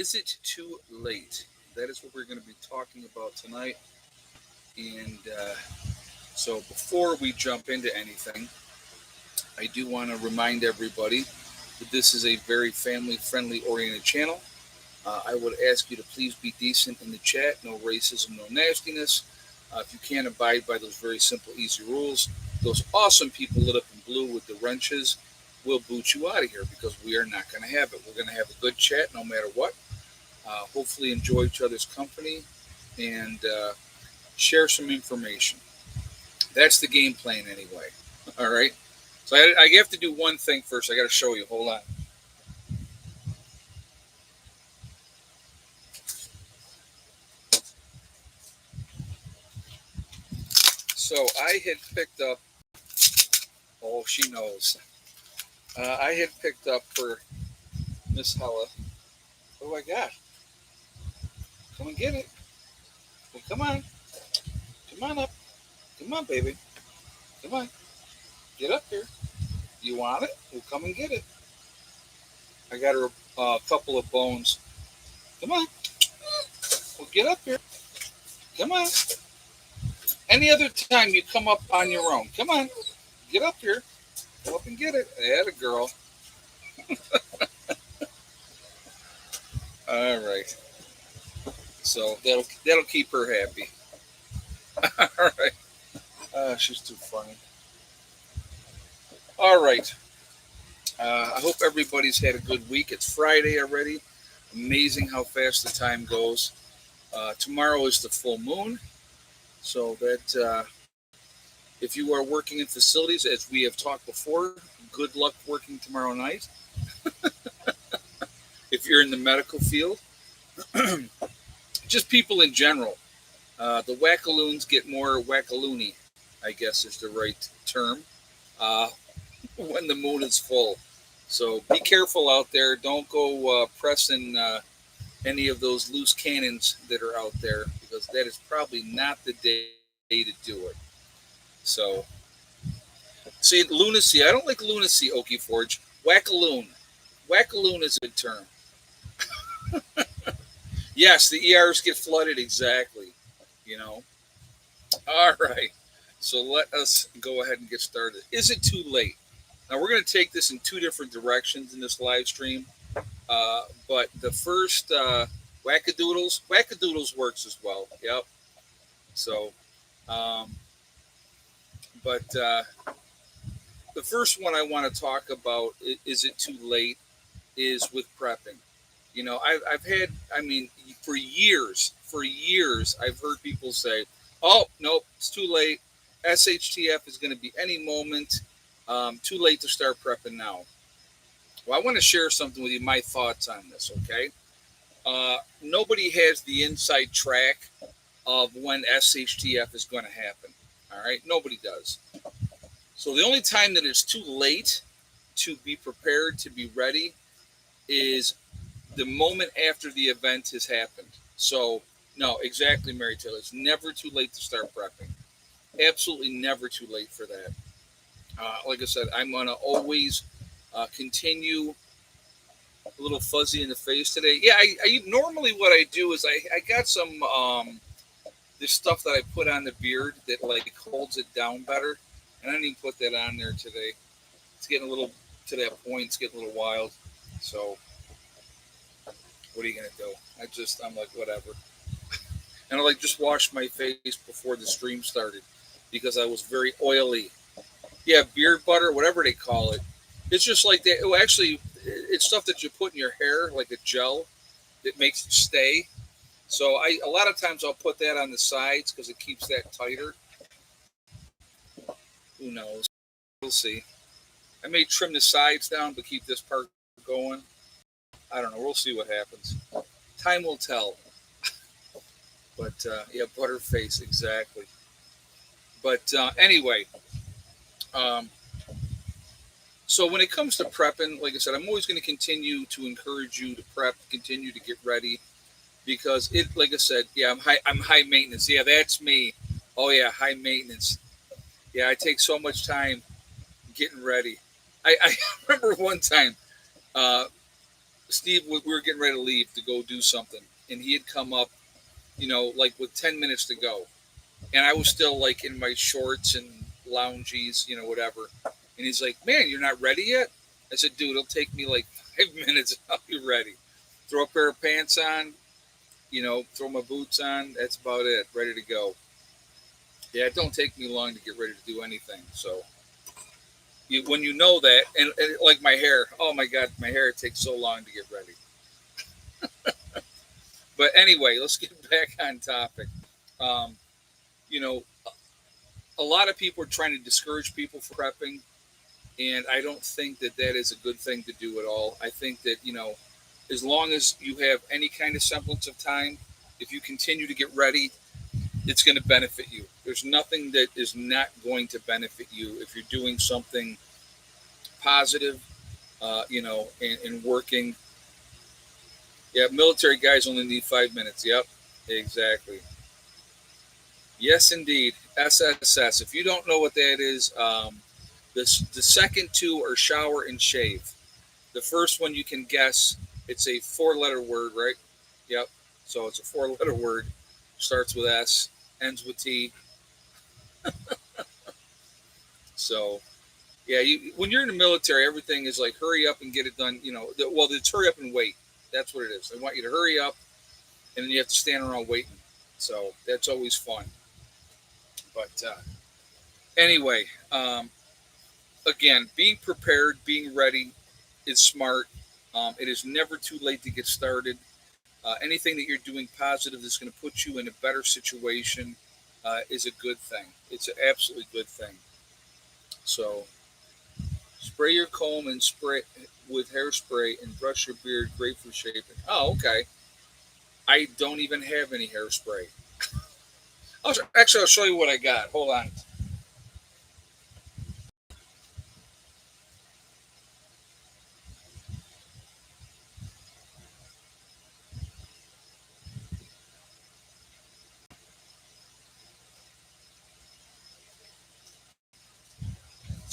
Is it too late? That is what we're going to be talking about tonight. And so before we jump into anything, I do want to remind everybody that this is a very family friendly oriented channel. I would ask you to please be decent in the chat, no racism, no nastiness. If you can't abide by those very simple, easy rules, those awesome people lit up in blue with the wrenches will boot you out of here because we are not going to have it. We're going to have a good chat no matter what. Hopefully, enjoy each other's company and share some information. That's the game plan, anyway. All right. So I have to do one thing first. I got to show you. Hold on. So I had picked up. Oh, she knows. I had picked up for Miss Hella. What do I got? Come and get it. Well, come on. Come on up. Come on, baby. Come on. Get up here. You want it? Well, come and get it. I got her a couple of bones. Come on. Well, get up here. Come on. Any other time you come up on your own. Come on. Get up here. Go up and get it. I had a girl. All right. So that'll keep her happy. All right. She's too funny. All right. I hope everybody's had a good week. It's Friday already. Amazing how fast the time goes. Tomorrow is the full moon. So that if you are working in facilities, as we have talked before, good luck working tomorrow night. If you're in the medical field, just people in general. The wackaloons get more wackaloony, I guess is the right term, uh, when the moon is full. So be careful out there. Don't go pressing any of those loose cannons that are out there because that is probably not the day to do it. So, see, lunacy. I don't like lunacy, Okie Forge. Wackaloon. Wackaloon is a good term. Yes, the ERs get flooded, exactly. You know. All right. So let us go ahead and get started. Is it too late? Now, we're going to take this in two different directions in this live stream. But the first wackadoodles works as well. Yep. So, um, but the first one I want to talk about, is it too late, is with prepping. I've had, I mean, for years, I've heard people say, oh, nope, it's too late. SHTF is going to be any moment. Too late to start prepping now. Well, I want to share something with you, my thoughts on this, okay? Nobody has the inside track of when SHTF is going to happen. All right, nobody does. So the only time that it's too late to be prepared, to be ready, is the moment after the event has happened. So, no, exactly, Mary Taylor. It's never too late to start prepping. Absolutely never too late for that. Like I said, I'm going to always continue a little fuzzy in the face today. Yeah, I normally what I do is I got some this stuff that I put on the beard that like holds it down better, and I didn't even put that on there today. It's getting a little to that point. It's getting a little wild. So what are you gonna do? I'm like whatever, and I like just washed my face before the stream started because I was very oily. Yeah, beard butter, whatever they call it. It's just like that. Oh, actually, it's stuff that you put in your hair, like a gel that makes it stay. So a lot of times I'll put that on the sides because it keeps that tighter. Who knows? We'll see. I may trim the sides down, but keep this part going. I don't know. We'll see what happens. Time will tell. But yeah, butterface exactly. But anyway, um, so when it comes to prepping, like I said, I'm always going to continue to encourage you to prep, continue to get ready, because it, like I said, yeah, I'm high maintenance. Yeah, that's me. Oh yeah, high maintenance. Yeah, I take so much time getting ready. I remember one time, uh, Steve, we were getting ready to leave to go do something, and he had come up, like with 10 minutes to go, and I was still like in my shorts and loungies, whatever. And he's like, "Man, you're not ready yet?" I said, "Dude, it'll take me like 5 minutes. I'll be ready. Throw a pair of pants on, throw my boots on. That's about it. Ready to go." Yeah, it don't take me long to get ready to do anything. So when you know that, and like my hair, oh my God, my hair takes so long to get ready. But anyway, let's get back on topic. Um, you know, a lot of people are trying to discourage people from prepping, and I don't think that that is a good thing to do at all. I think that as long as you have any kind of semblance of time, if you continue to get ready, it's going to benefit you. There's nothing that is not going to benefit you if you're doing something positive, and working. Yeah, military guys only need 5 minutes. Yep, exactly. Yes, indeed. SSS. If you don't know what that is, the second two are shower and shave. The first one you can guess. It's a four-letter word, right? Yep. So it's a four-letter word. Starts with S, ends with T. So yeah, when you're in the military, everything is like hurry up and get it done. Well, it's hurry up and wait. That's what it is. They want you to hurry up, and then you have to stand around waiting. So that's always fun. But anyway, again, being prepared, being ready is smart. It is never too late to get started. Anything that you're doing positive that's going to put you in a better situation is a good thing. It's an absolutely good thing. So spray your comb and spray with hairspray and brush your beard. Great for shaping. Oh, okay. I don't even have any hairspray. Actually, I'll show you what I got. Hold on.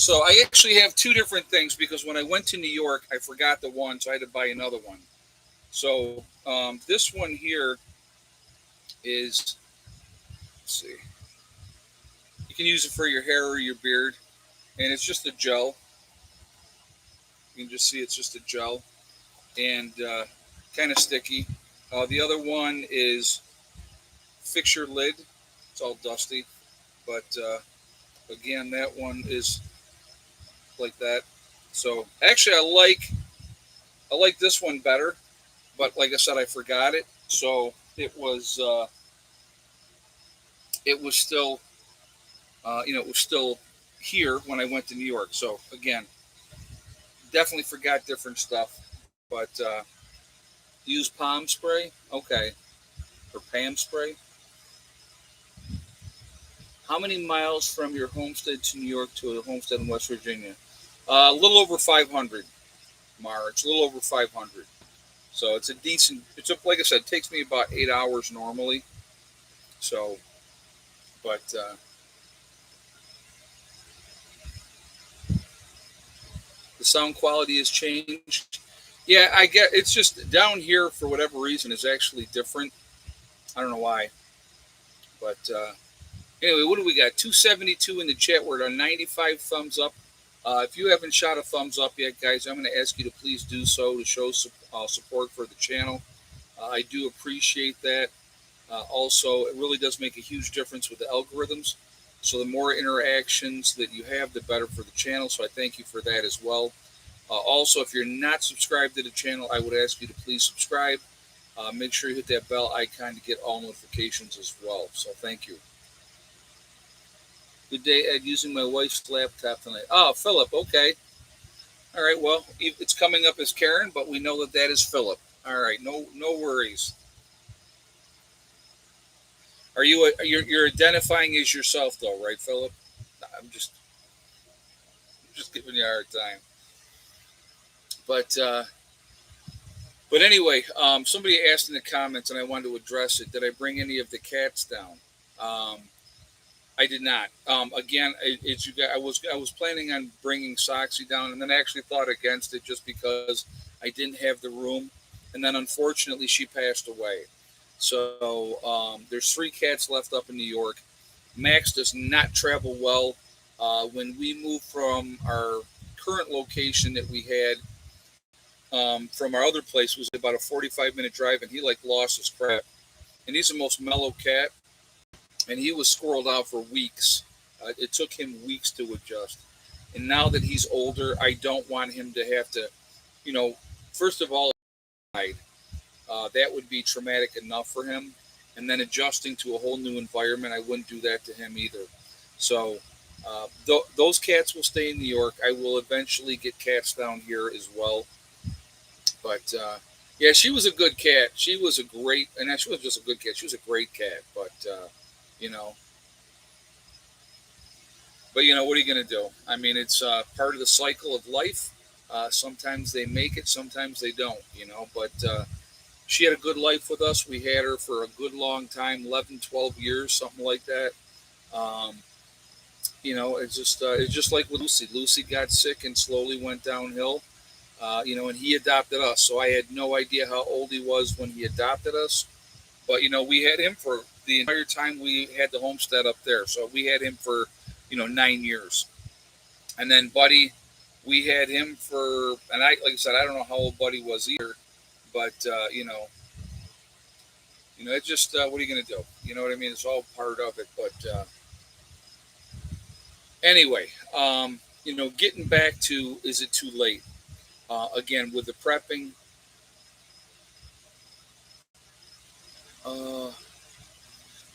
So I actually have two different things because when I went to New York, I forgot the one, so I had to buy another one. So this one here is, let's see, you can use it for your hair or your beard, and it's just a gel. You can just see it's just a gel and kind of sticky. The other one is fix your lid. It's all dusty, but again, that one is like that. So actually, I like this one better, but like I said, I forgot it. So it was still it was still here when I went to New York. So again, definitely forgot different stuff, but use palm spray, okay, or Pam spray. How many miles from your homestead to New York to a homestead in West Virginia? A little over 500, Mara. It's a little over 500. So it's a decent. Like I said, it takes me about 8 hours normally. So, but the sound quality has changed. Yeah, I get it's just down here for whatever reason is actually different. I don't know why, but anyway, what do we got? 272 in the chat. We're at 95 thumbs up. If you haven't shot a thumbs up yet, guys, I'm going to ask you to please do so to show support for the channel. I do appreciate that. Also, it really does make a huge difference with the algorithms. So the more interactions that you have, the better for the channel. So I thank you for that as well. Also, if you're not subscribed to the channel, I would ask you to please subscribe. Make sure you hit that bell icon to get all notifications as well. So thank you. Good day, Ed. Using my wife's laptop tonight. Oh, Philip. Okay. All right. Well, it's coming up as Karen, but we know that that is Philip. All right. No worries. You're identifying as yourself though, right, Philip? I'm just giving you a hard time. But anyway, somebody asked in the comments, and I wanted to address it. Did I bring any of the cats down? Um, I did not. Again, I was planning on bringing Soxy down, and then I actually thought against it just because I didn't have the room, and then unfortunately she passed away. So there's 3 cats left up in New York. Max does not travel well. When we moved from our current location that we had from our other place was about a 45-minute drive, and he like lost his crap. And he's the most mellow cat, and he was squirreled out for weeks. It took him weeks to adjust. And now that he's older, I don't want him to have to, you know, first of all, that would be traumatic enough for him. And then adjusting to a whole new environment, I wouldn't do that to him either. So those cats will stay in New York. I will eventually get cats down here as well. But yeah, she was a good cat. She was a great, and she was just a good cat. She was a great cat. You know, what are you going to do? I mean, it's part of the cycle of life. Sometimes they make it, sometimes they don't. But she had a good life with us. We had her for a good long time, 11, 12 years, something like that. Um, it's just like with Lucy. Lucy got sick and slowly went downhill. And he adopted us. So I had no idea how old he was when he adopted us. But we had him for the entire time we had the homestead up there. So we had him for 9 years, and then Buddy, we had him for, and like I said, I don't know how old Buddy was either, but it's just what are you going to do? You know what I mean? It's all part of it. But anyway, getting back to, is it too late? Again, with the prepping. Uh,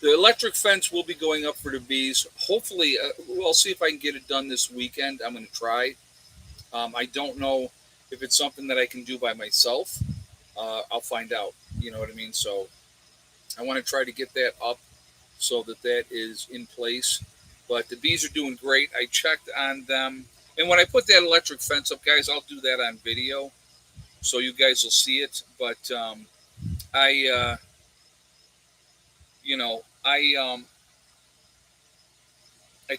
the electric fence will be going up for the bees. Hopefully, we'll see if I can get it done this weekend. I'm going to try. I don't know if it's something that I can do by myself. I'll find out. You know what I mean? So I want to try to get that up so that is in place. But the bees are doing great. I checked on them. And when I put that electric fence up, guys, I'll do that on video so you guys will see it. But I, you know, I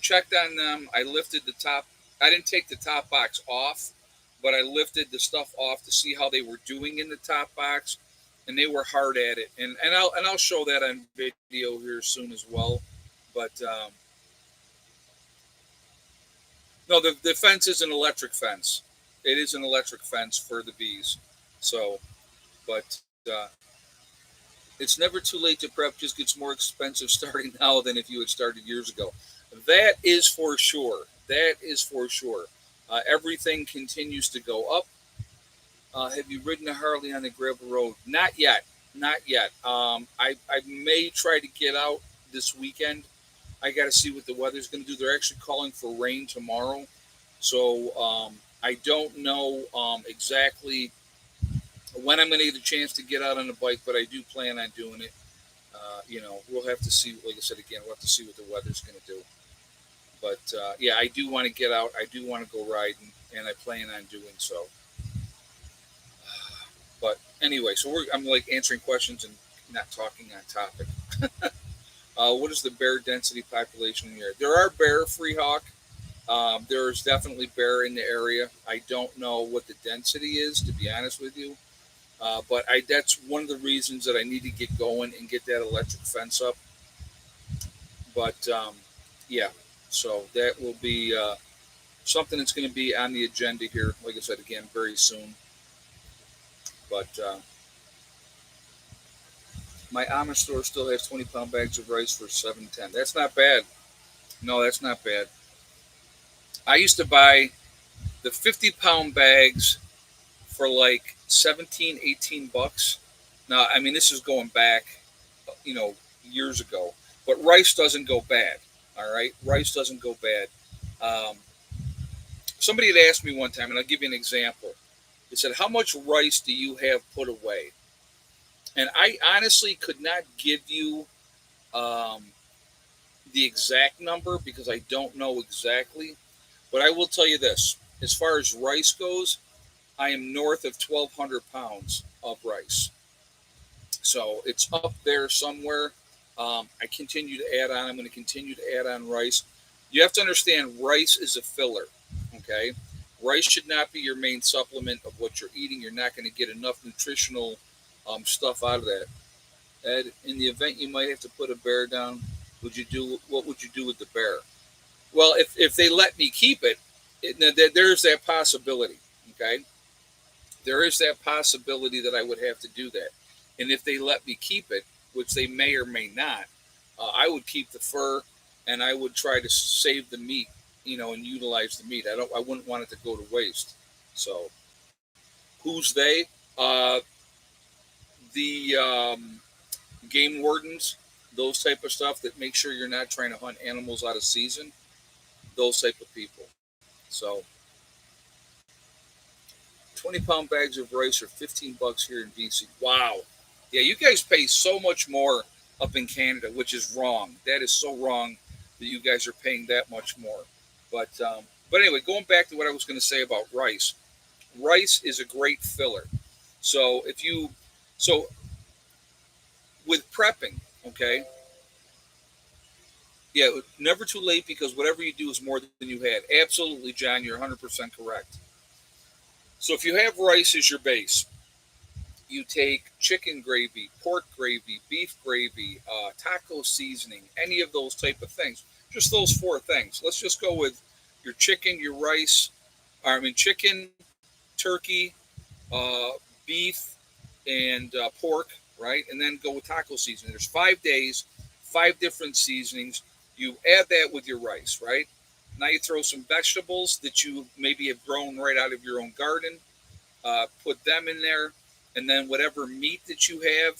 checked on them. I lifted the top. I didn't take the top box off, but I lifted the stuff off to see how they were doing in the top box, and they were hard at it. And I'll show that on video here soon as well. But no, the fence is an electric fence. It is an electric fence for the bees. So, but it's never too late to prep. Just gets more expensive starting now than if you had started years ago. That is for sure. That is for sure. Everything continues to go up. Have you ridden a Harley on the gravel road? Not yet. Not yet. I may try to get out this weekend. I got to see what the weather's going to do. They're actually calling for rain tomorrow. So I don't know exactly when I'm going to get a chance to get out on the bike, but I do plan on doing it. We'll have to see. Like I said again, we'll have to see what the weather's going to do. But yeah, I do want to get out. I do want to go riding, and I plan on doing so. But anyway, so I'm like answering questions and not talking on topic. What is the bear density population here? There are bear, free hawk. There's definitely bear in the area. I don't know what the density is, to be honest with you. But that's one of the reasons that I need to get going and get that electric fence up. But yeah, so that will be something that's going to be on the agenda here, like I said again, very soon. But my Amish store still has 20-pound bags of rice for $7.10. That's not bad. No, that's not bad. I used to buy the 50-pound bags for like 17, 18 bucks. Now, I mean, this is going back, years ago. But rice doesn't go bad. All right, rice doesn't go bad. Um, Somebody had asked me one time, and I'll give you an example. They said, "How much rice do you have put away?" And I honestly could not give you um, the exact number because I don't know exactly. But I will tell you this: as far as rice goes, I am north of 1,200 pounds of rice. So it's up there somewhere. I continue to add on. I'm going to continue to add on rice. You have to understand rice is a filler. Okay. Rice should not be your main supplement of what you're eating. You're not going to get enough nutritional stuff out of that. Ed, in the event you might have to put a bear down, what would you do with the bear? Well, if they let me keep it, there's that possibility. Okay, there is that possibility that I would have to do that. And if they let me keep it, which they may or may not, I would keep the fur, and I would try to save the meat, and utilize the meat. I wouldn't want it to go to waste. So, who's they? Uh, the game wardens, those type of stuff that make sure you're not trying to hunt animals out of season. Those type of people. So, 20-pound bags of rice are $15 here in BC. Wow. Yeah, you guys pay so much more up in Canada, which is wrong. That is so wrong that you guys are paying that much more. But anyway, going back to what I was going to say about rice. Rice is a great filler. So so with prepping, okay, yeah, never too late, because whatever you do is more than you had. Absolutely, John, you're 100% correct. So if you have rice as your base, you take chicken gravy, pork gravy, beef gravy, taco seasoning, any of those type of things. Just those four things. Let's just go with your chicken, your rice, chicken, turkey, uh, beef, and pork, right? And then go with taco seasoning. There's 5 days, 5 different seasonings. You add that with your rice, right? Now you throw some vegetables that you maybe have grown right out of your own garden, put them in there, and then whatever meat that you have.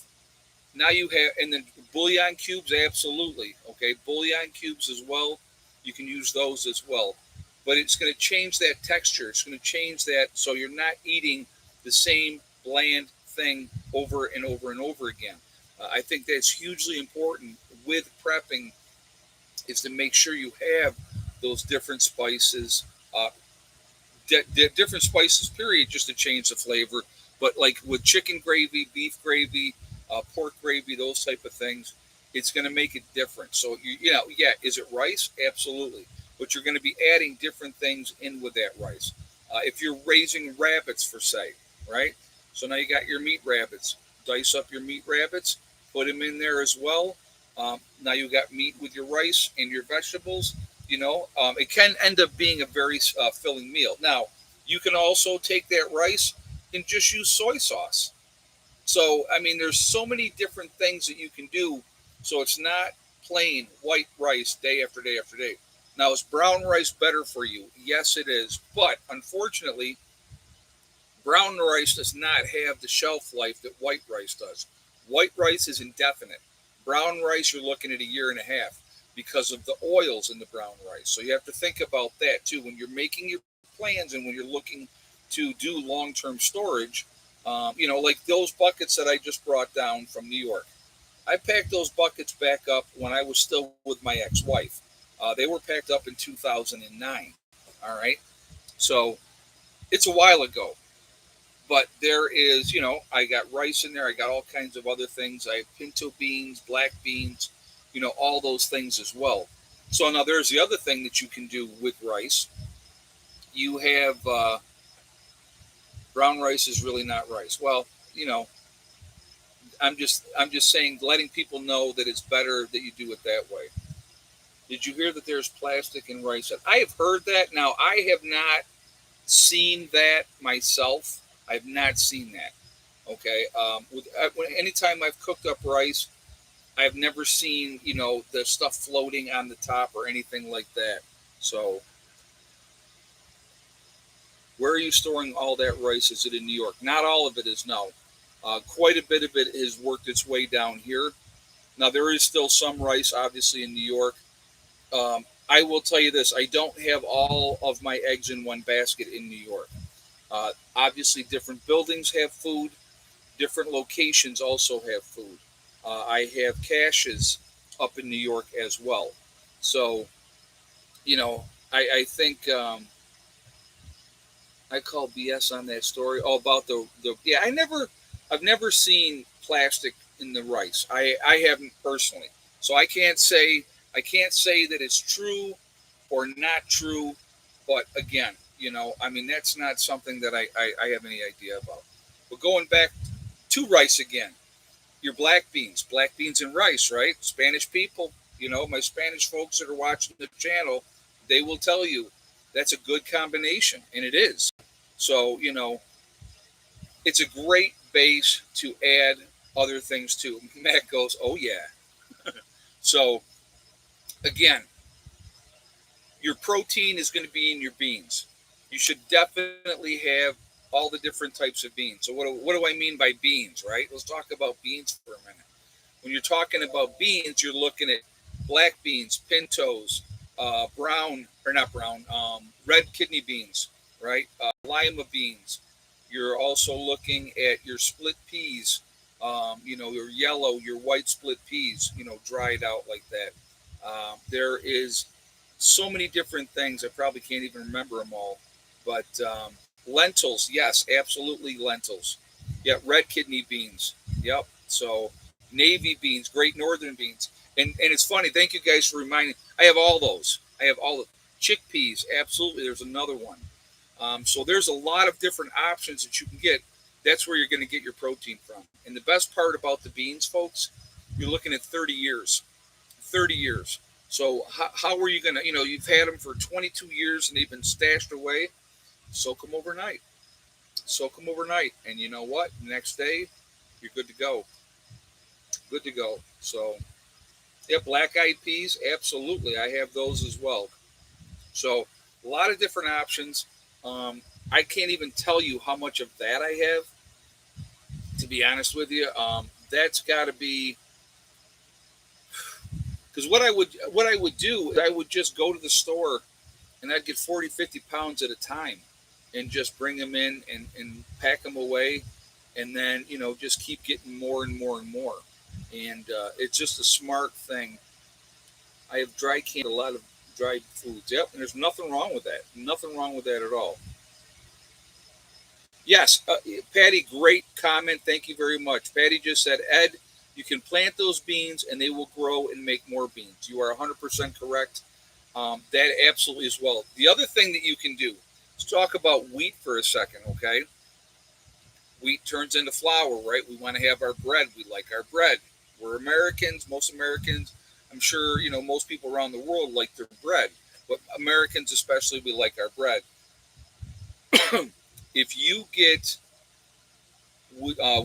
Now you have, and then bouillon cubes, absolutely, okay, bouillon cubes as well. You can use those as well, but it's going to change that texture. It's going to change that, so you're not eating the same bland thing over and over and over again. I think that's hugely important with prepping, is to make sure you have those different spices, uh, different spices, period, just to change the flavor. But like with chicken gravy, beef gravy, pork gravy, those type of things, it's going to make it different. So yeah, is it rice? Absolutely, but you're going to be adding different things in with that rice. If you're raising rabbits, for say, right? So now you got your meat rabbits. Dice up your meat rabbits, put them in there as well. Now you got meat with your rice and your vegetables. It can end up being a very filling meal. Now, you can also take that rice and just use soy sauce. So, there's so many different things that you can do. So it's not plain white rice day after day after day. Now, is brown rice better for you? Yes, it is. But unfortunately, brown rice does not have the shelf life that white rice does. White rice is indefinite. Brown rice, you're looking at a year and a half because of the oils in the brown rice. So you have to think about that too when you're making your plans and when you're looking to do long term storage. Like those buckets that I just brought down from New York. I packed those buckets back up when I was still with my ex wife. They were packed up in 2009. All right. So it's a while ago. But there is, I got rice in there. I got all kinds of other things. I have pinto beans, black beans, all those things as well. So now there's the other thing that you can do with rice. You have brown rice is really not rice. Well, I'm just saying, letting people know that it's better that you do it that way. Did you hear that there's plastic in rice? I have heard that. Now I have not seen that myself. I've not seen that. Okay. Anytime I've cooked up rice, I've never seen the stuff floating on the top or anything like that. So, where are you storing all that rice? Is it in New York? Not all of it is, no. Quite a bit of it has worked its way down here. Now there is still some rice, obviously, in New York. I will tell you this: I don't have all of my eggs in one basket in New York. Obviously, different buildings have food. Different locations also have food. I have caches up in New York as well. So, I think I call BS on that story. Oh, about the yeah. I've never seen plastic in the rice. I haven't personally. So I can't say that it's true or not true. But again, I mean, that's not something that I have any idea about. But going back to rice again, your black beans and rice, right? Spanish people, my Spanish folks that are watching the channel, they will tell you that's a good combination, and it is. So, it's a great base to add other things to. Matt goes, oh, yeah. So, again, your protein is going to be in your beans. You should definitely have all the different types of beans. So, what do I mean by beans, right? Let's talk about beans for a minute. When you're talking about beans, you're looking at black beans, pintos, brown, or not brown, red kidney beans, right? Lima beans. You're also looking at your split peas, your yellow, your white split peas, dried out like that. There is so many different things. I probably can't even remember them all. But lentils, yes, absolutely lentils. Yeah, red kidney beans. Yep. So navy beans, great northern beans. And it's funny. Thank you guys for reminding. I have all those. I have all the chickpeas. Absolutely. There's another one. So there's a lot of different options that you can get. That's where you're going to get your protein from. And the best part about the beans, folks, you're looking at 30 years. 30 years. So how are you going to, you've had them for 22 years and they've been stashed away. Soak them overnight. Soak them overnight. And you know what? Next day, you're good to go. Good to go. So, yeah, black eyed peas, absolutely. I have those as well. So, a lot of different options. I can't even tell you how much of that I have, to be honest with you. That's got to be because what I would do, I would just go to the store and I'd get 40, 50 pounds at a time and just bring them in and pack them away. And then, just keep getting more and more and more. And it's just a smart thing. I have dry canned a lot of dried foods. Yep, and there's nothing wrong with that. Nothing wrong with that at all. Yes, Patty, great comment. Thank you very much. Patty just said, Ed, you can plant those beans and they will grow and make more beans. You are 100% correct. That absolutely as well. The other thing that you can do, let's talk about wheat for a second, okay? Wheat turns into flour, right? We want to have our bread. We like our bread. We're Americans. Most Americans, I'm sure, most people around the world like their bread. But Americans, especially, we like our bread. If you get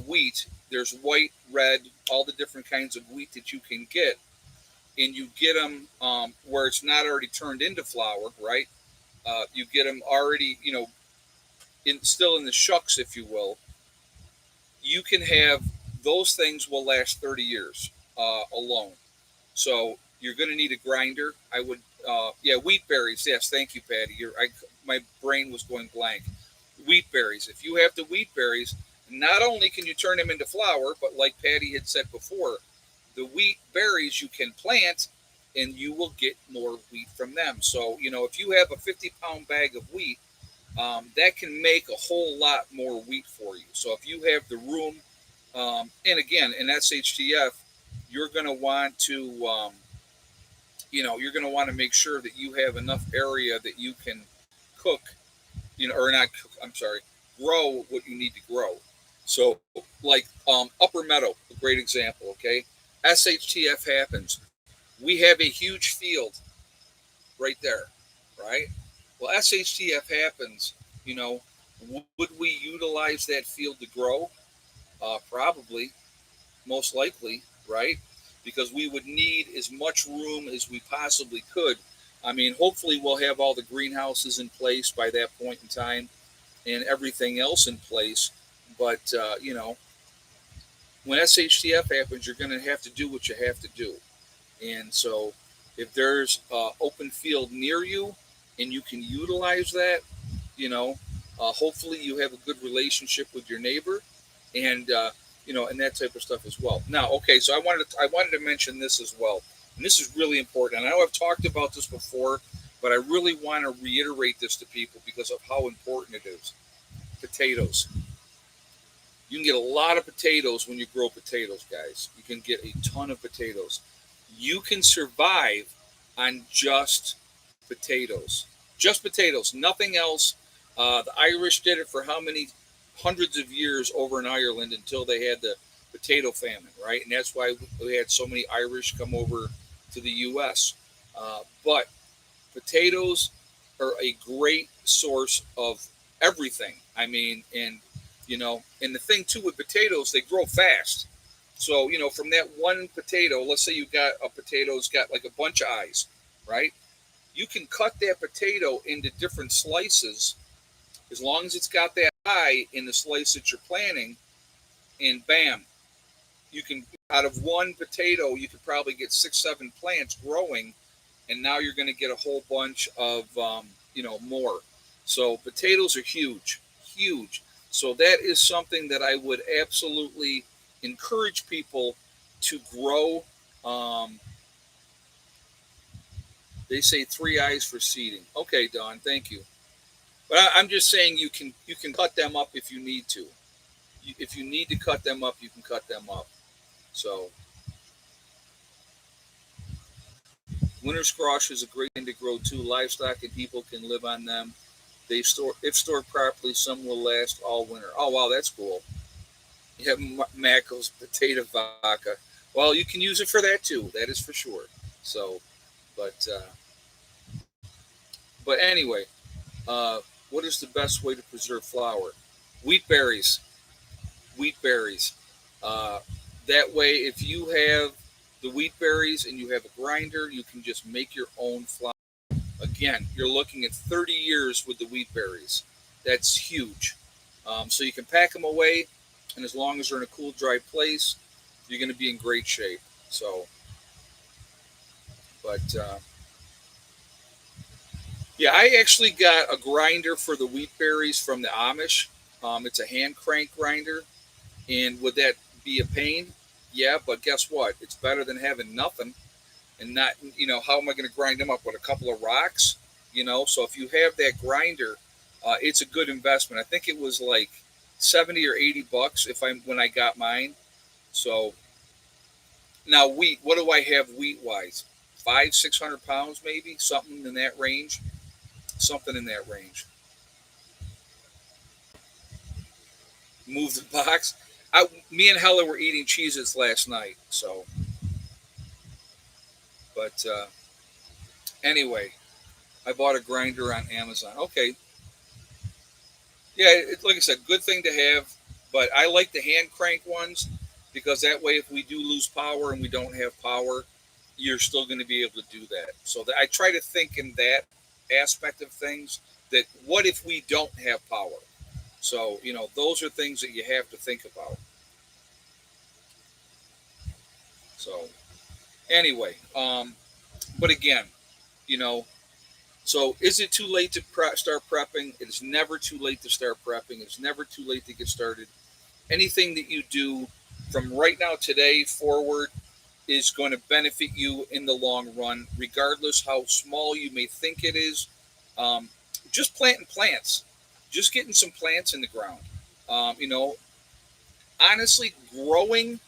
wheat, there's white, red, all the different kinds of wheat that you can get, and you get them where it's not already turned into flour, right? You get them already, still in the shucks, if you will. You can have those things will last 30 years alone. So you're going to need a grinder. I would, yeah, wheat berries. Yes, thank you, Patty. My brain was going blank. Wheat berries. If you have the wheat berries, not only can you turn them into flour, but like Patty had said before, the wheat berries you can plant and you will get more wheat from them. So, if you have a 50-pound bag of wheat, that can make a whole lot more wheat for you. So if you have the room, and again, in SHTF, you're going to want to, you're going to want to make sure that you have enough area that you can cook, or not cook, I'm sorry, grow what you need to grow. So, like Upper Meadow, a great example, okay? SHTF happens. We have a huge field right there, right? Well, SHTF happens, you know, would we utilize that field to grow? Probably, most likely, right? Because we would need as much room as we possibly could. I mean, hopefully, we'll have all the greenhouses in place by that point in time and everything else in place. But, when SHTF happens, you're going to have to do what you have to do. And so, if there's open field near you and you can utilize that, hopefully you have a good relationship with your neighbor, and and that type of stuff as well. Now, okay, so I wanted to mention this as well, and this is really important. And I know I've talked about this before, but I really want to reiterate this to people because of how important it is. Potatoes. You can get a lot of potatoes when you grow potatoes, guys. You can get a ton of potatoes. You can survive on just potatoes. Just potatoes, nothing else. The Irish did it for how many hundreds of years over in Ireland until they had the potato famine, right? And that's why we had so many Irish come over to the U.S. But potatoes are a great source of everything. I mean, and the thing too with potatoes, they grow fast. So, from that one potato, let's say you got a potato's got like a bunch of eyes, right? You can cut that potato into different slices as long as it's got that eye in the slice that you're planting, and bam, you can out of one potato you could probably get 6 7 plants growing, and now you're going to get a whole bunch of more. So potatoes are huge, huge. So that is something that I would absolutely encourage people to grow. um, they say 3 eyes for seeding. Okay, Don, thank you. But I'm just saying you can cut them up if you need to. If you need to cut them up, you can cut them up. So winter squash is a great thing to grow too. Livestock and people can live on them. They store if stored properly, some will last all winter. Oh wow, that's cool. You have Mackel's potato vodka. Well, you can use it for that too. That is for sure. So, but anyway, uh, what is the best way to preserve flour? Wheat berries. Wheat berries. Uh, that way, if you have the wheat berries and you have a grinder, you can just make your own flour. Again, you're looking at 30 years with the wheat berries. That's huge. So you can pack them away, and as long as they're in a cool, dry place, you're going to be in great shape. So, but yeah, I actually got a grinder for the wheat berries from the Amish. It's a hand crank grinder, and would that be a pain? Yeah, but guess what? It's better than having nothing and not. How am I going to grind them up with a couple of rocks? So if you have that grinder, it's a good investment. I think it was like 70 or 80 bucks if I when I got mine. So now wheat, what do I have wheat wise? 500 600 pounds maybe, something in that range. Something in that range. Move the box. Me and Hella were eating Cheez-Its last night. So, but anyway, I bought a grinder on Amazon. Okay, yeah, like I said, good thing to have. But I like the hand crank ones because that way, if we do lose power and we don't have power, you're still going to be able to do that. So I try to think in that aspect of things. That what if we don't have power? So those are things that you have to think about. So anyway, but again, you know, so is it too late to start prepping? It is never too late to start prepping. It's never too late to get started. Anything that you do from right now today forward is going to benefit you in the long run, regardless how small you may think it is. Um, just planting plants, just getting some plants in the ground. Um, you know, Honestly, growing,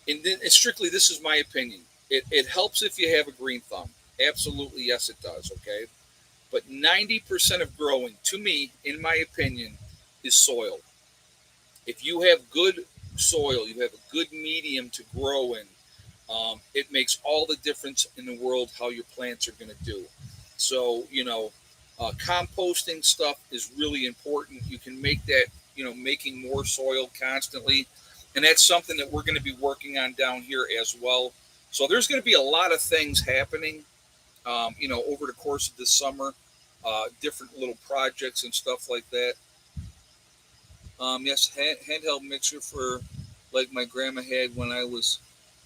and strictly this is my opinion. It helps if you have a green thumb. Absolutely, yes, it does. Okay, but 90% of growing, to me, in my opinion, is soil. If you have good soil, you have a good medium to grow in. It makes all the difference in the world how your plants are going to do. So, composting stuff is really important. You can make that, making more soil constantly. And that's something that we're going to be working on down here as well. So, there's going to be a lot of things happening, over the course of this summer, different little projects and stuff like that. Yes, handheld mixer for like my grandma had when I was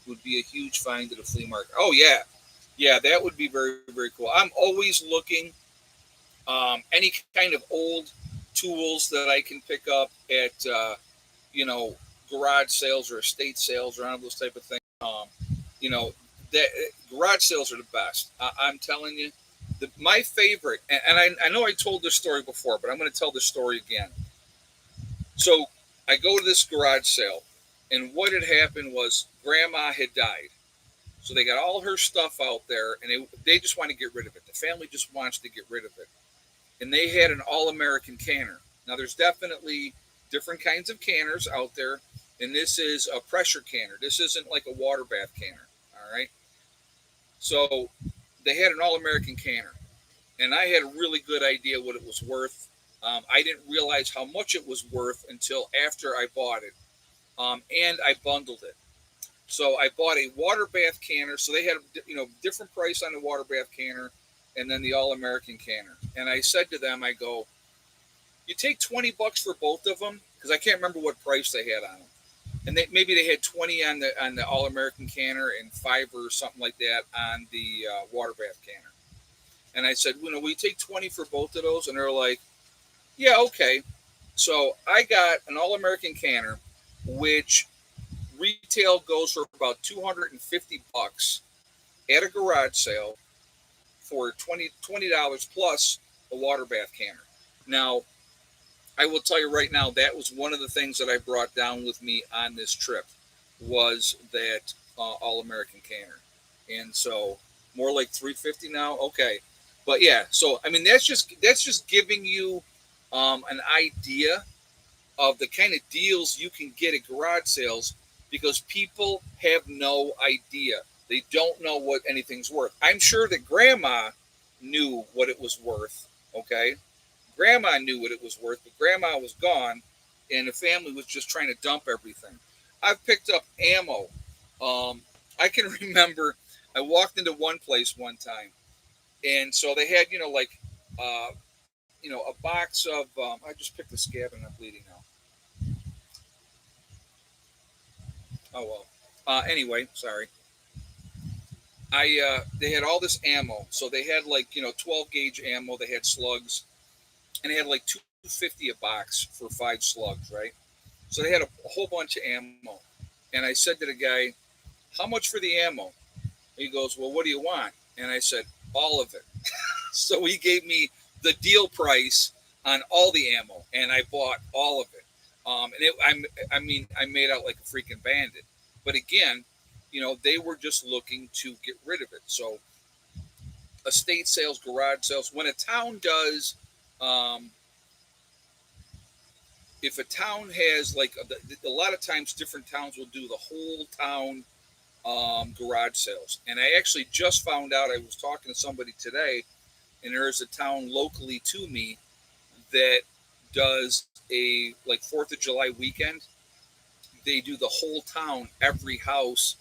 would be a huge find at a flea market. Oh yeah, that would be very very cool. I'm always looking any kind of old tools that I can pick up at you know garage sales or estate sales or any of those type of things. You know that garage sales are the best. I'm telling you. My favorite, and I know I told this story before, but I'm going to tell this story again. So I go to this garage sale, and what had happened was Grandma had died. So they got all her stuff out there, and they just want to get rid of it. The family just wants to get rid of it. and they had an all-American canner. Now, there's definitely different kinds of canners out there, and this is a pressure canner. This isn't like a water bath canner. All right. So they had an all-American canner, and I had a really good idea what it was worth. I didn't realize how much it was worth until after I bought it, and I bundled it. So I bought a water bath canner. So they had different price on the water bath canner, and then the all American canner. And I said to them, I go, you take $20 for both of them because I can't remember what price they had on them. And maybe they had 20 on the all American canner and 5 or something like that on the water bath canner. And I said, will you take 20 for both of those? And they're like, yeah, okay. So I got an all American canner, which retail goes for about $250 at a garage sale for $20 plus a water bath canner. Now, I will tell you right now, that was one of the things that I brought down with me on this trip was that all-American canner. And so more like $350 now. Okay. But yeah, so I mean that's just giving you an idea of the kind of deals you can get at garage sales because people have no idea. They don't know what anything's worth. I'm sure that Grandma knew what it was worth, okay? Grandma knew what it was worth, but Grandma was gone, and the family was just trying to dump everything. I've picked up ammo. I can remember I walked into one place one time, and so they had, a box of, I just picked a scab and I'm bleeding now. Oh well. Anyway, sorry. They had all this ammo, so they had 12 gauge ammo. They had slugs, and they had like 250 a box for 5 slugs, right? So they had a whole bunch of ammo, and I said to the guy, "How much for the ammo?" He goes, "Well, what do you want?" And I said, "All of it." So he gave me the deal price on all the ammo, and I bought all of it. I made out like a freaking bandit. But again, they were just looking to get rid of it. So estate sales, garage sales, when a town does, if a town has a lot of times different towns will do the whole town garage sales. And I actually just found out, I was talking to somebody today, and there is a town locally to me that does a 4th of July weekend. They do the whole town, every house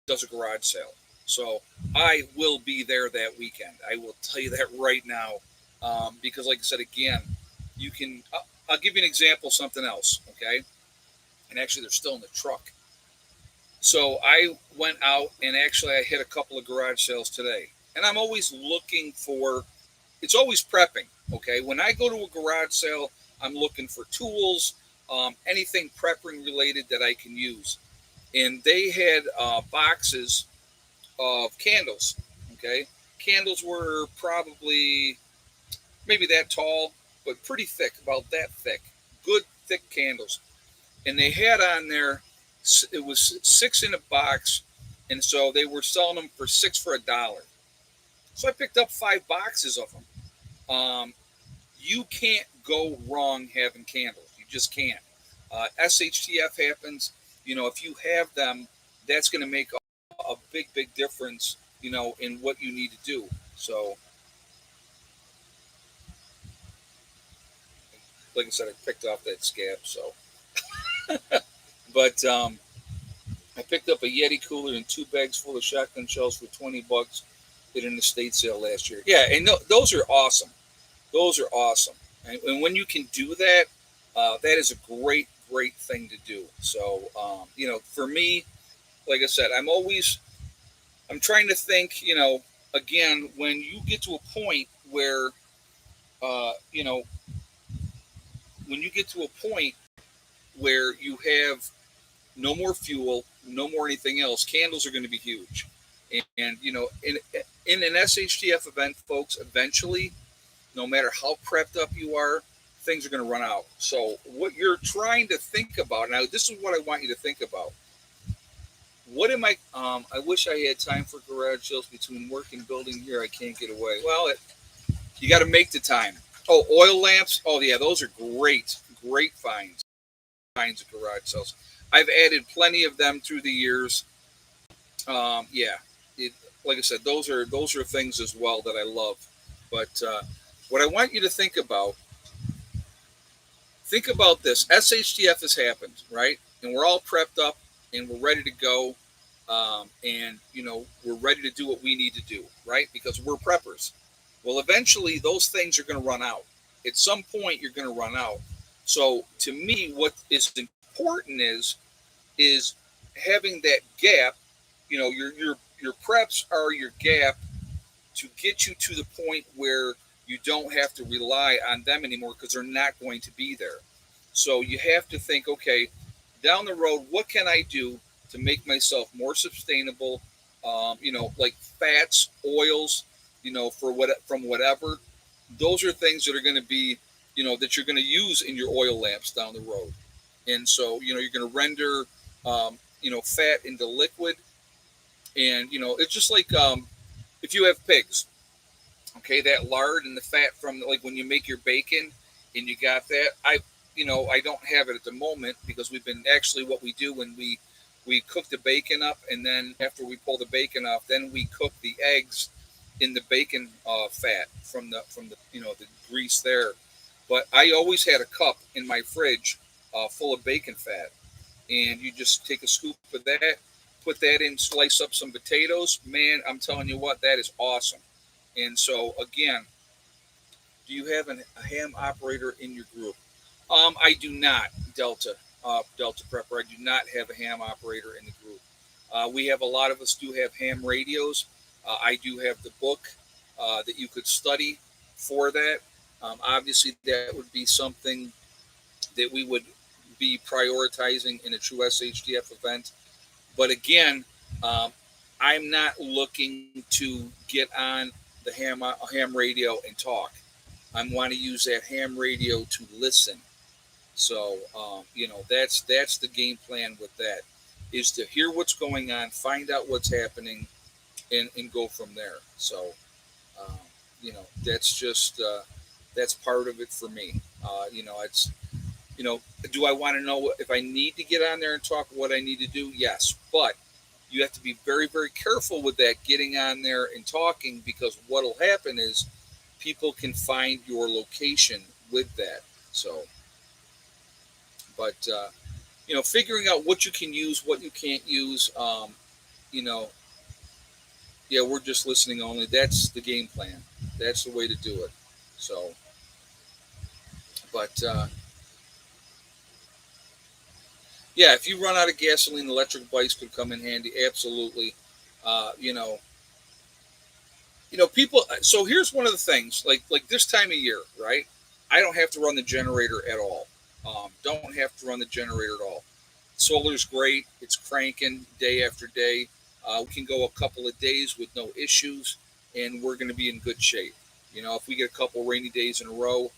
does a garage sale. So I will be there that weekend. I will tell you that right now, because like I said, again, you can, I'll give you an example, something else, okay? And actually they're still in the truck. So I went out and actually I hit a couple of garage sales today. And I'm always looking for, it's always prepping, okay? When I go to a garage sale, I'm looking for tools, anything prepping related that I can use. And they had boxes of candles, okay? Candles were probably maybe that tall, but pretty thick, about that thick. Good, thick candles. And they had on there, it was 6 in a box, and so they were selling them for 6 for $1. So I picked up 5 boxes of them. You can't go wrong having candles. You just can't. SHTF happens. If you have them, that's going to make a big, big difference, in what you need to do. So, like I said, I picked off that scab. So, but I picked up a Yeti cooler and 2 bags full of shotgun shells for $20 at an estate sale last year. Yeah, and those are awesome. Those are awesome. And when you can do that, that is a great, great thing to do. So, for me, like I said, I'm trying to think, again, when you get to a point where, when you get to a point where you have no more fuel, no more anything else, candles are going to be huge. And in an SHTF event, folks, eventually, no matter how prepped up you are, things are going to run out. So what you're trying to think about now, this is what I want you to think about. What am I wish I had time for garage sales between work and building here. I can't get away. Well, you got to make the time. Oh, oil lamps. Oh yeah, those are great, great finds at garage sales. I've added plenty of them through the years. Yeah, it, like I said, those are things as well that I love. But what I want you to think about this. SHTF has happened, right? And we're all prepped up and we're ready to go. And we're ready to do what we need to do, right? Because we're preppers. Well, eventually those things are going to run out. At some point, you're going to run out. So, to me, what is important is having that gap. Your preps are your gap to get you to the point where you don't have to rely on them anymore because they're not going to be there. So you have to think, okay, down the road, what can I do to make myself more sustainable? Like fats, oils, for what from whatever. Those are things that are going to be, that you're going to use in your oil lamps down the road. And so, you're going to render, fat into liquid. And, it's just like if you have pigs, okay, that lard and the fat from like when you make your bacon and you got that. I don't have it at the moment because we've been actually what we do when we cook the bacon up, and then after we pull the bacon off, then we cook the eggs in the bacon fat from the the grease there. But I always had a cup in my fridge full of bacon fat, and you just take a scoop of that, put that in, slice up some potatoes. Man, I'm telling you what, that is awesome. And so again, do you have a ham operator in your group? I do not, Delta Prepper. I do not have a ham operator in the group. We have a lot of us do have ham radios. I do have the book that you could study for that. Obviously, that would be something that we would be prioritizing in a true SHTF event. But again, um, I'm not looking to get on the ham radio and talk. I want to use that ham radio to listen. So that's the game plan with that, is to hear what's going on, find out what's happening, and go from there. So um, that's just that's part of it for me. It's do I want to know if I need to get on there and talk what I need to do? Yes, but you have to be very, very careful with that getting on there and talking, because what'll happen is people can find your location with that. So, but figuring out what you can use, what you can't use. You know, yeah, we're just listening only. That's the game plan. That's the way to do it. So, but yeah, if you run out of gasoline, electric bikes could come in handy. Absolutely. Uh, you know, people. So here's one of the things. Like this time of year, right? I don't have to run the generator at all. Don't have to run the generator at all. Solar's great. It's cranking day after day. We can go a couple of days with no issues, and we're going to be in good shape. If we get a couple rainy days in a row,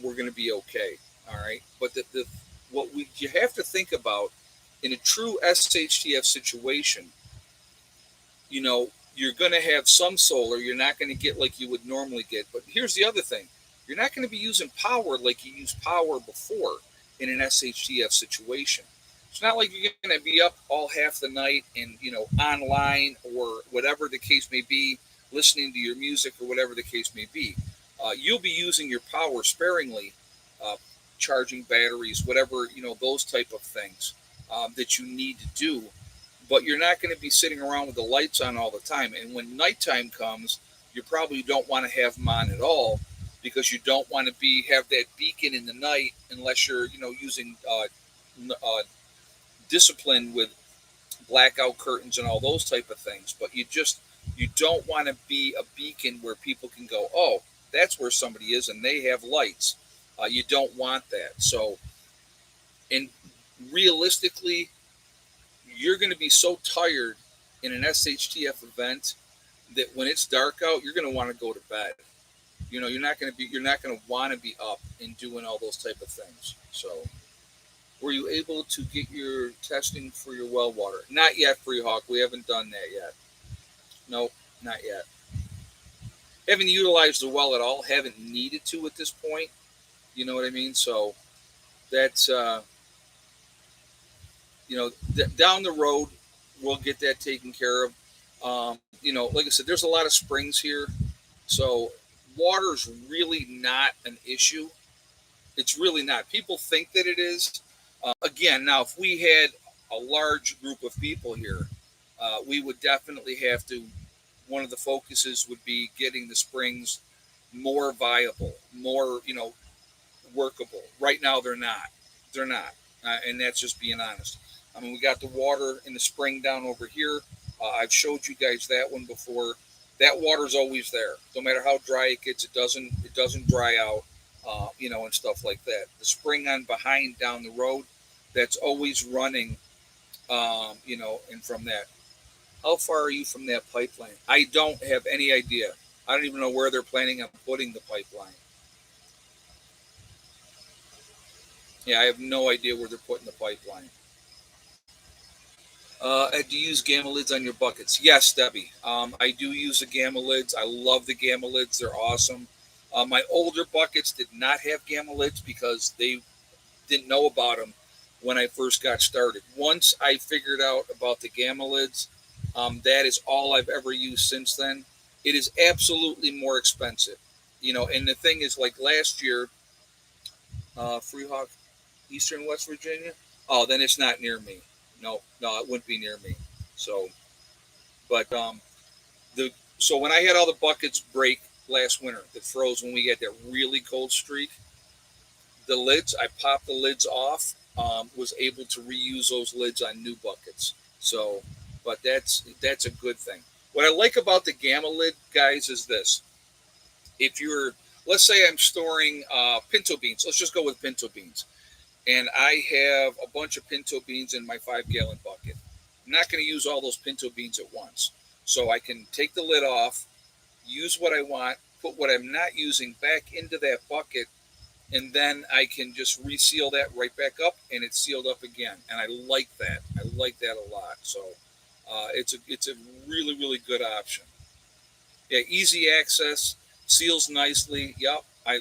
we're going to be okay. All right. But what you have to think about in a true SHTF situation, you're going to have some solar. You're not going to get like you would normally get. But here's the other thing: you're not going to be using power like you used power before in an SHTF situation. It's not like you're going to be up all half the night and online or whatever the case may be, listening to your music or whatever the case may be. You'll be using your power sparingly, uh, charging batteries, whatever those type of things that you need to do. But you're not going to be sitting around with the lights on all the time. And when nighttime comes, you probably don't want to have them on at all, because you don't want to have that beacon in the night unless you're using discipline with blackout curtains and all those type of things. But you don't want to be a beacon where people can go, oh, that's where somebody is and they have lights. You don't want that. So, and realistically, you're going to be so tired in an SHTF event that when it's dark out, you're going to want to go to bed. You're not going to want to be up and doing all those type of things. So, were you able to get your testing for your well water? Not yet, Freehawk. We haven't done that yet. Nope, not yet. haven't utilized the well at all, haven't needed to at this point. You know what I mean? So that's down the road, we'll get that taken care of. Like I said, there's a lot of springs here, so water's really not an issue. It's really not. People think that it is. Again, now if we had a large group of people here, we would definitely have to. One of the focuses would be getting the springs more viable, more workable. Right now, they're not. They're not, and that's just being honest. I mean, we got the water in the spring down over here. I've showed you guys that one before. That water's always there, no matter how dry it gets. It doesn't dry out, and stuff like that. The spring on behind down the road, that's always running, and from that. How far are you from that pipeline? I don't have any idea. I don't even know where they're planning on putting the pipeline. Yeah, I have no idea where they're putting the pipeline. Do you use gamma lids on your buckets? Yes, Debbie. I do use the gamma lids. I love the gamma lids. They're awesome. My older buckets did not have gamma lids because they didn't know about them when I first got started. Once I figured out about the gamma lids, that is all I've ever used since then. It is absolutely more expensive, And the thing is, like last year, Freehawk, Eastern West Virginia. Oh, then it's not near me. No, no, it wouldn't be near me. So, but the so when I had all the buckets break last winter that froze when we had that really cold streak, the lids I popped the lids off. Was able to reuse those lids on new buckets. So, but that's a good thing. What I like about the Gamma lid, guys, is this: if you're, let's say, I'm storing pinto beans. Let's just go with pinto beans, and I have a bunch of pinto beans in my 5 gallon bucket. I'm not going to use all those pinto beans at once. So I can take the lid off, use what I want, put what I'm not using back into that bucket, and then I can just reseal that right back up, and it's sealed up again. And I like that. I like that a lot. So it's a really really good option. Yeah, easy access, seals nicely. Yep, I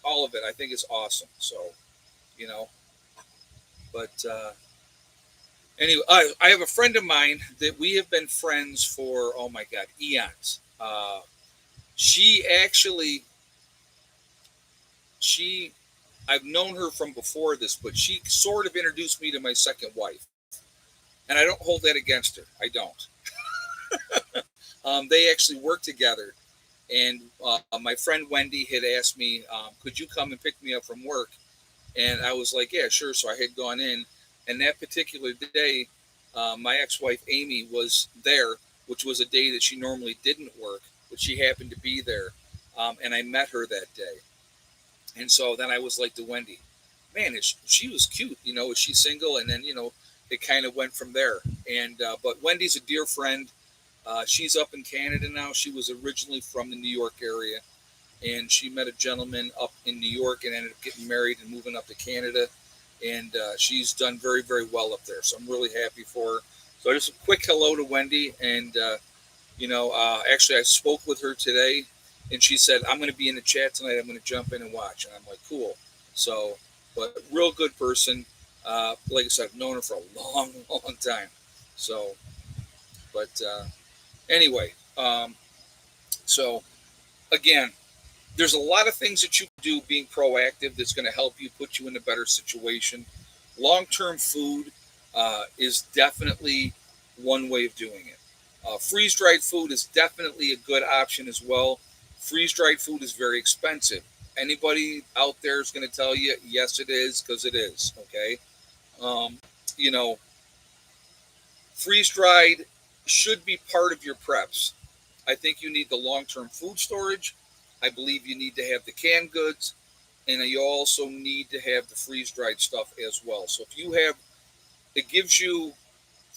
all of it. I think it's awesome. So you know, but anyway, I have a friend of mine that we have been friends for, oh my God, eons. She actually, she, I've known her from before this, but she sort of introduced me to my second wife. And I don't hold that against her. I don't. They actually work together. And my friend Wendy had asked me, could you come and pick me up from work? And I was like, yeah, sure. So I had gone in. And that particular day, my ex wife Amy was there, which was a day that she normally didn't work, but she happened to be there. And I met her that day. And so then I was like to Wendy, man, she was cute. Is she single? And then, it kind of went from there. And but Wendy's a dear friend. She's up in Canada now. She was originally from the New York area, and she met a gentleman up in New York and ended up getting married and moving up to Canada. And she's done very, very well up there. So I'm really happy for her. So just a quick hello to Wendy. And, actually, I spoke with her today, and she said, I'm going to be in the chat tonight. I'm going to jump in and watch. And I'm like, cool. So, but real good person. Like I said, I've known her for a long, long time. So, but anyway, so again, there's a lot of things that you can do being proactive that's going to help you put you in a better situation. Long term food is definitely one way of doing it. Freeze dried food is definitely a good option as well. Freeze dried food is very expensive. Anybody out there is going to tell you, yes, it is, because it is. Okay. Um, you know, Freeze dried should be part of your preps. I think you need the long term food storage. I believe you need to have the canned goods, and you also need to have the freeze dried stuff as well. So if you have, it gives you,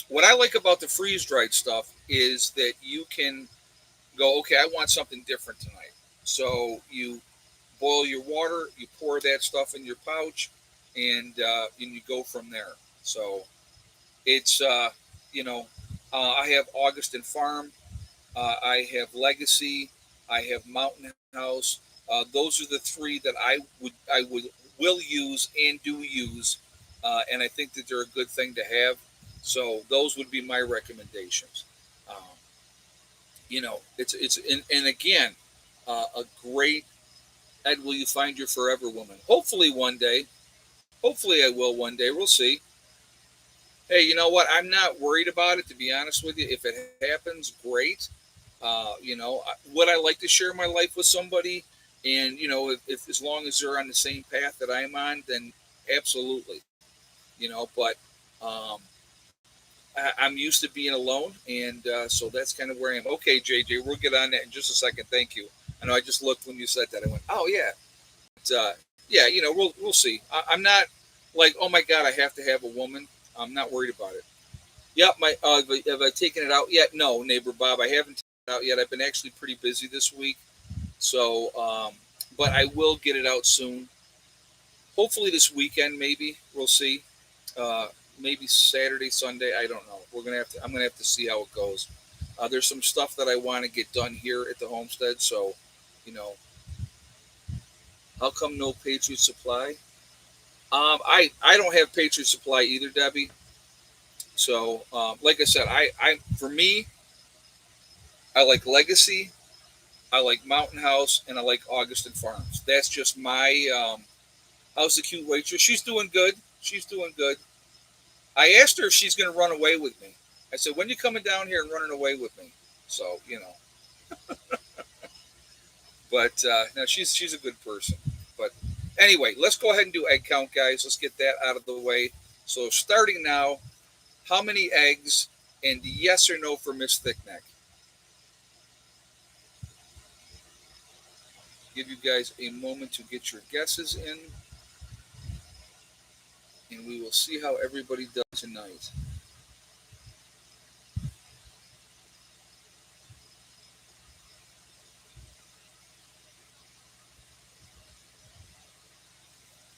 what I like about the freeze dried stuff is that you can go, okay, I want something different tonight. So you boil your water, you pour that stuff in your pouch, and you go from there. So it's, you know, I have August and Farm. I have Legacy. I have Mountain House. Those are the three that I would will use and do use, and I think that they're a good thing to have. So those would be my recommendations. Um, it's and again, a great Ed. Will you find your forever woman? Hopefully one day. Hopefully I will one day. We'll see. Hey, you know what? I'm not worried about it, to be honest with you. If it happens, great. Would I like to share my life with somebody? And if as long as they're on the same path that I'm on, then absolutely. But um, I'm used to being alone, and so that's kind of where I am. Okay, JJ, we'll get on that in just a second. Thank you. I know I just looked when you said that. I went, oh yeah, but, yeah. We'll see. I'm not like, oh my god, I have to have a woman. I'm not worried about it. Yep, my have I taken it out yet? No, neighbor Bob, I haven't taken it out yet. I've been actually pretty busy this week, so but I will get it out soon. Hopefully this weekend, maybe we'll see. Uh, Maybe Saturday, Sunday. I don't know. We're gonna have to. I'm gonna have to see how it goes. There's some stuff that I want to get done here at the homestead, so you know, how come no Patriot Supply? I don't have Patriot Supply either, Debbie. So like I said, I for me, I like Legacy. I like Mountain House, and I like Augustin Farms. That's just my. How's the cute waitress? She's doing good. She's doing good. I asked her if she's going to run away with me. I said, "When you coming down here and running away with me?" So but no, she's a good person. But anyway, let's go ahead and do egg count, guys. Let's get that out of the way. So starting now, how many eggs? And yes or no for Miss Thickneck. Give you guys a moment to get your guesses in, and we will see how everybody does tonight.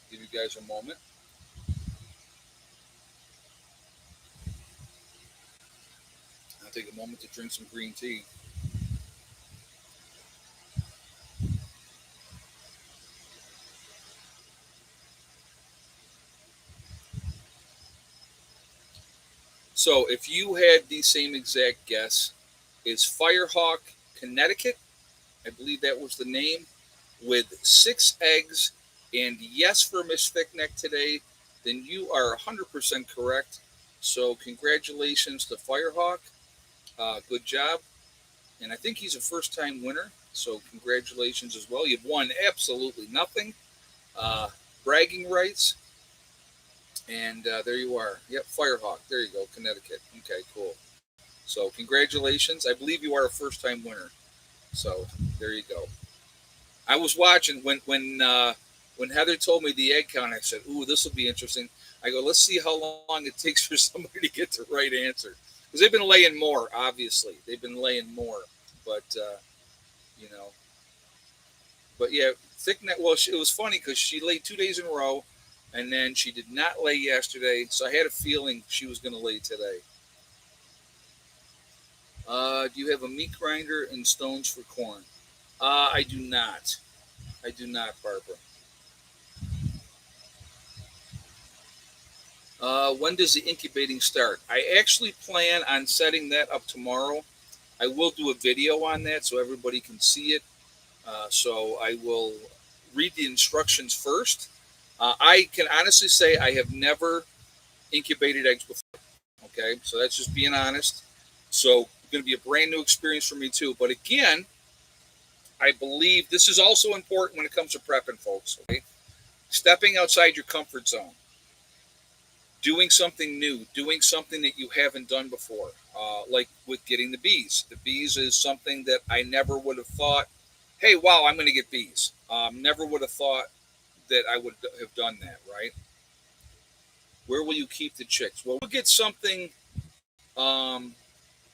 Give you guys a moment. I'll take a moment to drink some green tea. So, if you had the same exact guess, is Firehawk, Connecticut? I believe that was the name, with 6 eggs, and yes for Miss Thickneck today, then you are 100% correct. So, congratulations to Firehawk. Good job. And I think he's a first time winner. So, congratulations as well. You've won absolutely nothing. Uh, Bragging rights. And there you are. Yep, Firehawk. There you go, Connecticut. Okay, cool. So, congratulations. I believe you are a first time winner. So, there you go. I was watching when Heather told me the egg count. I said, "Ooh, this will be interesting." I go, "Let's see how long it takes for somebody to get the right answer," because they've been laying more. Obviously, they've been laying more, but you know, but yeah, thick net. Well, it was funny because she laid 2 days in a row, and then she did not lay yesterday. So I had a feeling she was going to lay today. Do you have a meat grinder and stones for corn? I do not. I do not, Barbara. When does the incubating start? I actually plan on setting that up tomorrow. I will do a video on that so everybody can see it. So I will read the instructions first. I can honestly say I have never incubated eggs before. Okay, so that's just being honest. So it's going to be a brand new experience for me too. But again, I believe this is also important when it comes to prepping, folks. Okay, stepping outside your comfort zone, doing something new, doing something that you haven't done before, like with getting the bees. The bees is something that I never would have thought, hey, wow, I'm going to get bees. Never would have thought that I would have done that, right? Where will you keep the chicks? Well, we'll get something. Um,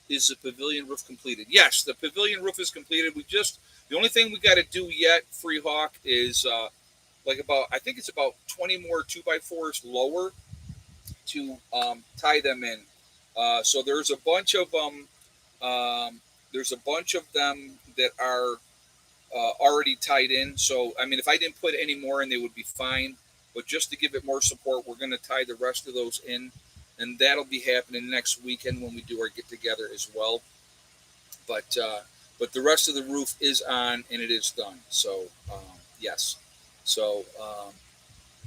is the pavilion roof completed? Yes, the pavilion roof is completed. The only thing we got to do yet, Free Hawk, is like about, I think it's about 20 more 2x4s lower to tie them in. So there's a bunch of them. There's a bunch of them that are already tied in. So, I mean, if I didn't put any more in, they would be fine. But just to give it more support, we're going to tie the rest of those in, and that'll be happening next weekend when we do our get together as well. But the rest of the roof is on and it is done. So yes. So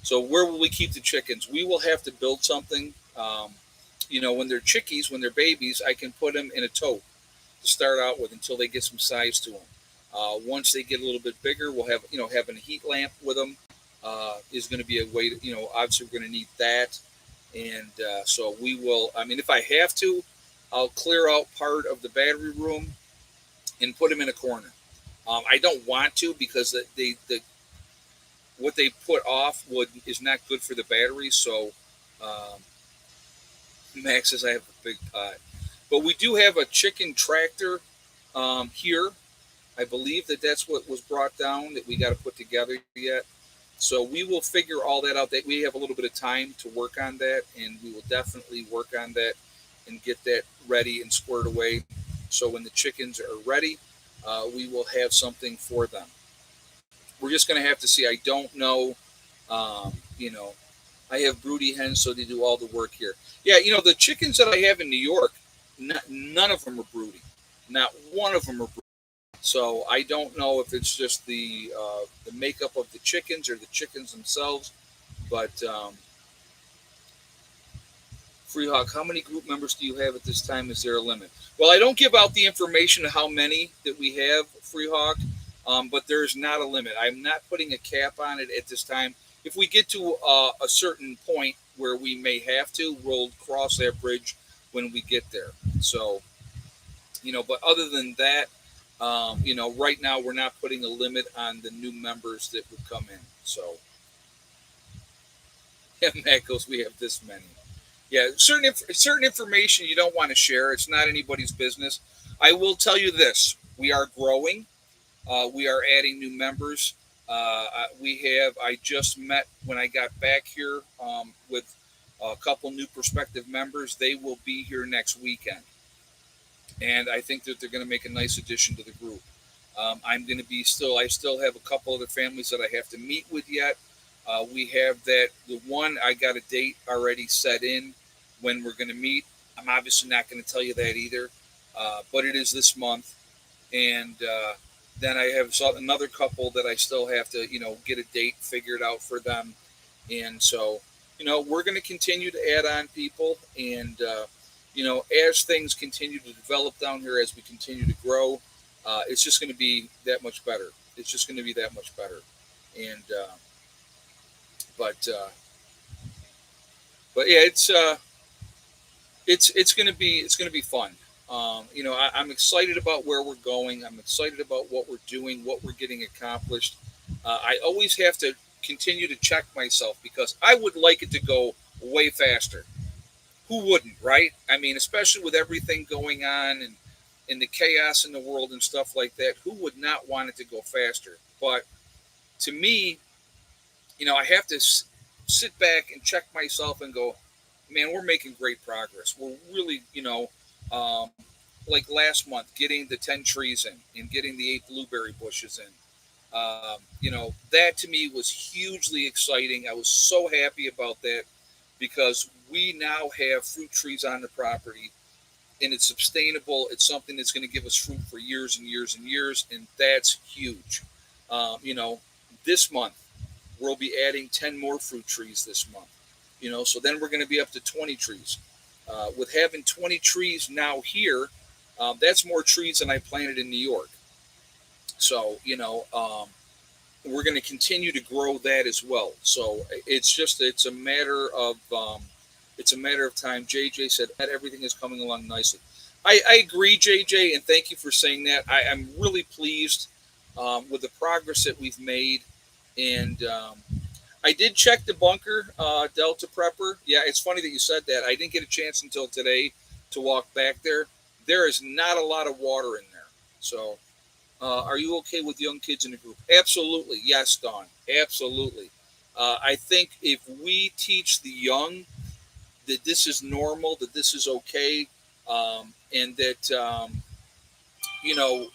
so where will we keep the chickens? We will have to build something. When they're chickies, when they're babies, I can put them in a tote to start out with until they get some size to them. Once they get a little bit bigger, we'll have having a heat lamp with them is going to be a way to obviously we're going to need that, and so we will. I mean, if I have to, I'll clear out part of the battery room and put them in a corner. I don't want to because the what they put off would is not good for the batteries. So Max says I have a big pot, but we do have a chicken tractor here. I believe that's what was brought down that we got to put together yet. So we will figure all that out. That we have a little bit of time to work on that, and we will definitely work on that and get that ready and squared away. So when the chickens are ready, we will have something for them. We're just going to have to see. I don't know. Um, you know, I have broody hens, so they do all the work here. Yeah, the chickens that I have in New York, none of them are broody. Not one of them are broody. So I don't know if it's just the makeup of the chickens or the chickens themselves. But Freehawk, how many group members do you have at this time? Is there a limit? Well, I don't give out the information of how many that we have, Freehawk, but there's not a limit. I'm not putting a cap on it at this time. If we get to a certain point where we may have to, we'll cross that bridge when we get there. So, but other than that, right now we're not putting a limit on the new members that would come in. So, yeah, Matt goes, we have this many. Yeah, certain information you don't want to share. It's not anybody's business. I will tell you this: we are growing. We are adding new members. We have. I just met when I got back here with a couple new prospective members. They will be here next weekend, and I think that they're going to make a nice addition to the group. I'm going to be still. I still have a couple other families that I have to meet with yet. We have that. The one I got a date already set in when we're going to meet. I'm obviously not going to tell you that either, but it is this month. And then I have another couple that I still have to, get a date figured out for them. And so, we're going to continue to add on people. And, as things continue to develop down here, as we continue to grow, it's just going to be that much better. It's just going to be that much better. And, but, uh, but yeah, it's going to be fun. I'm excited about where we're going. I'm excited about what we're doing, what we're getting accomplished. I always have to continue to check myself because I would like it to go way faster. Who wouldn't, right? I mean, especially with everything going on and the chaos in the world and stuff like that. Who would not want it to go faster? But to me, I have to sit back and check myself and go, man, we're making great progress. We're really, um, like last month, getting the 10 trees in and getting the 8 blueberry bushes in. That to me was hugely exciting. I was so happy about that because we now have fruit trees on the property and it's sustainable. It's something that's going to give us fruit for years and years and years, and that's huge. This month we'll be adding 10 more fruit trees this month. So then we're going to be up to 20 trees. With having 20 trees now here, that's more trees than I planted in New York. So, we're going to continue to grow that as well. So it's a matter of time. JJ said that everything is coming along nicely. I agree, JJ, and thank you for saying that. I'm really pleased with the progress that we've made, and I did check the bunker, Delta Prepper. Yeah, it's funny that you said that. I didn't get a chance until today to walk back there. There is not a lot of water in there. So, are you okay with young kids in the group? Absolutely. Yes, Don. Absolutely. I think if we teach the young that this is normal, that this is okay, and that, you know,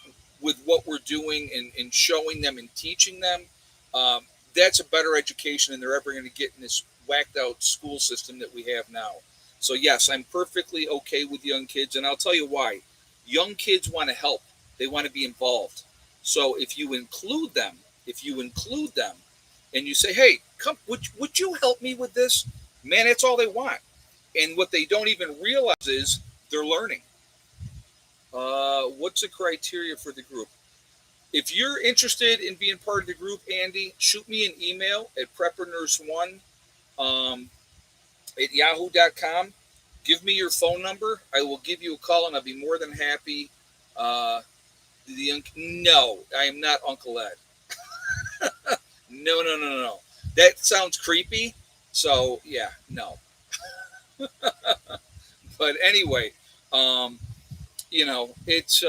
with what we're doing and showing them and teaching them, that's a better education than they're ever going to get in this whacked out school system that we have now. So yes, I'm perfectly okay with young kids, and I'll tell you why. Young kids want to help. They want to be involved. So if you include them, and you say, "Hey, come, would you help me with this?" Man, that's all they want. And what they don't even realize is they're learning. What's the criteria for the group? If you're interested in being part of the group, Andy, shoot me an email at preppernurse1 at yahoo.com. Give me your phone number. I will give you a call, and I'll be more than happy. Uh, no, I am not Uncle Ed. No, no, no, no, no. That sounds creepy. So, yeah, no. But anyway, um, it's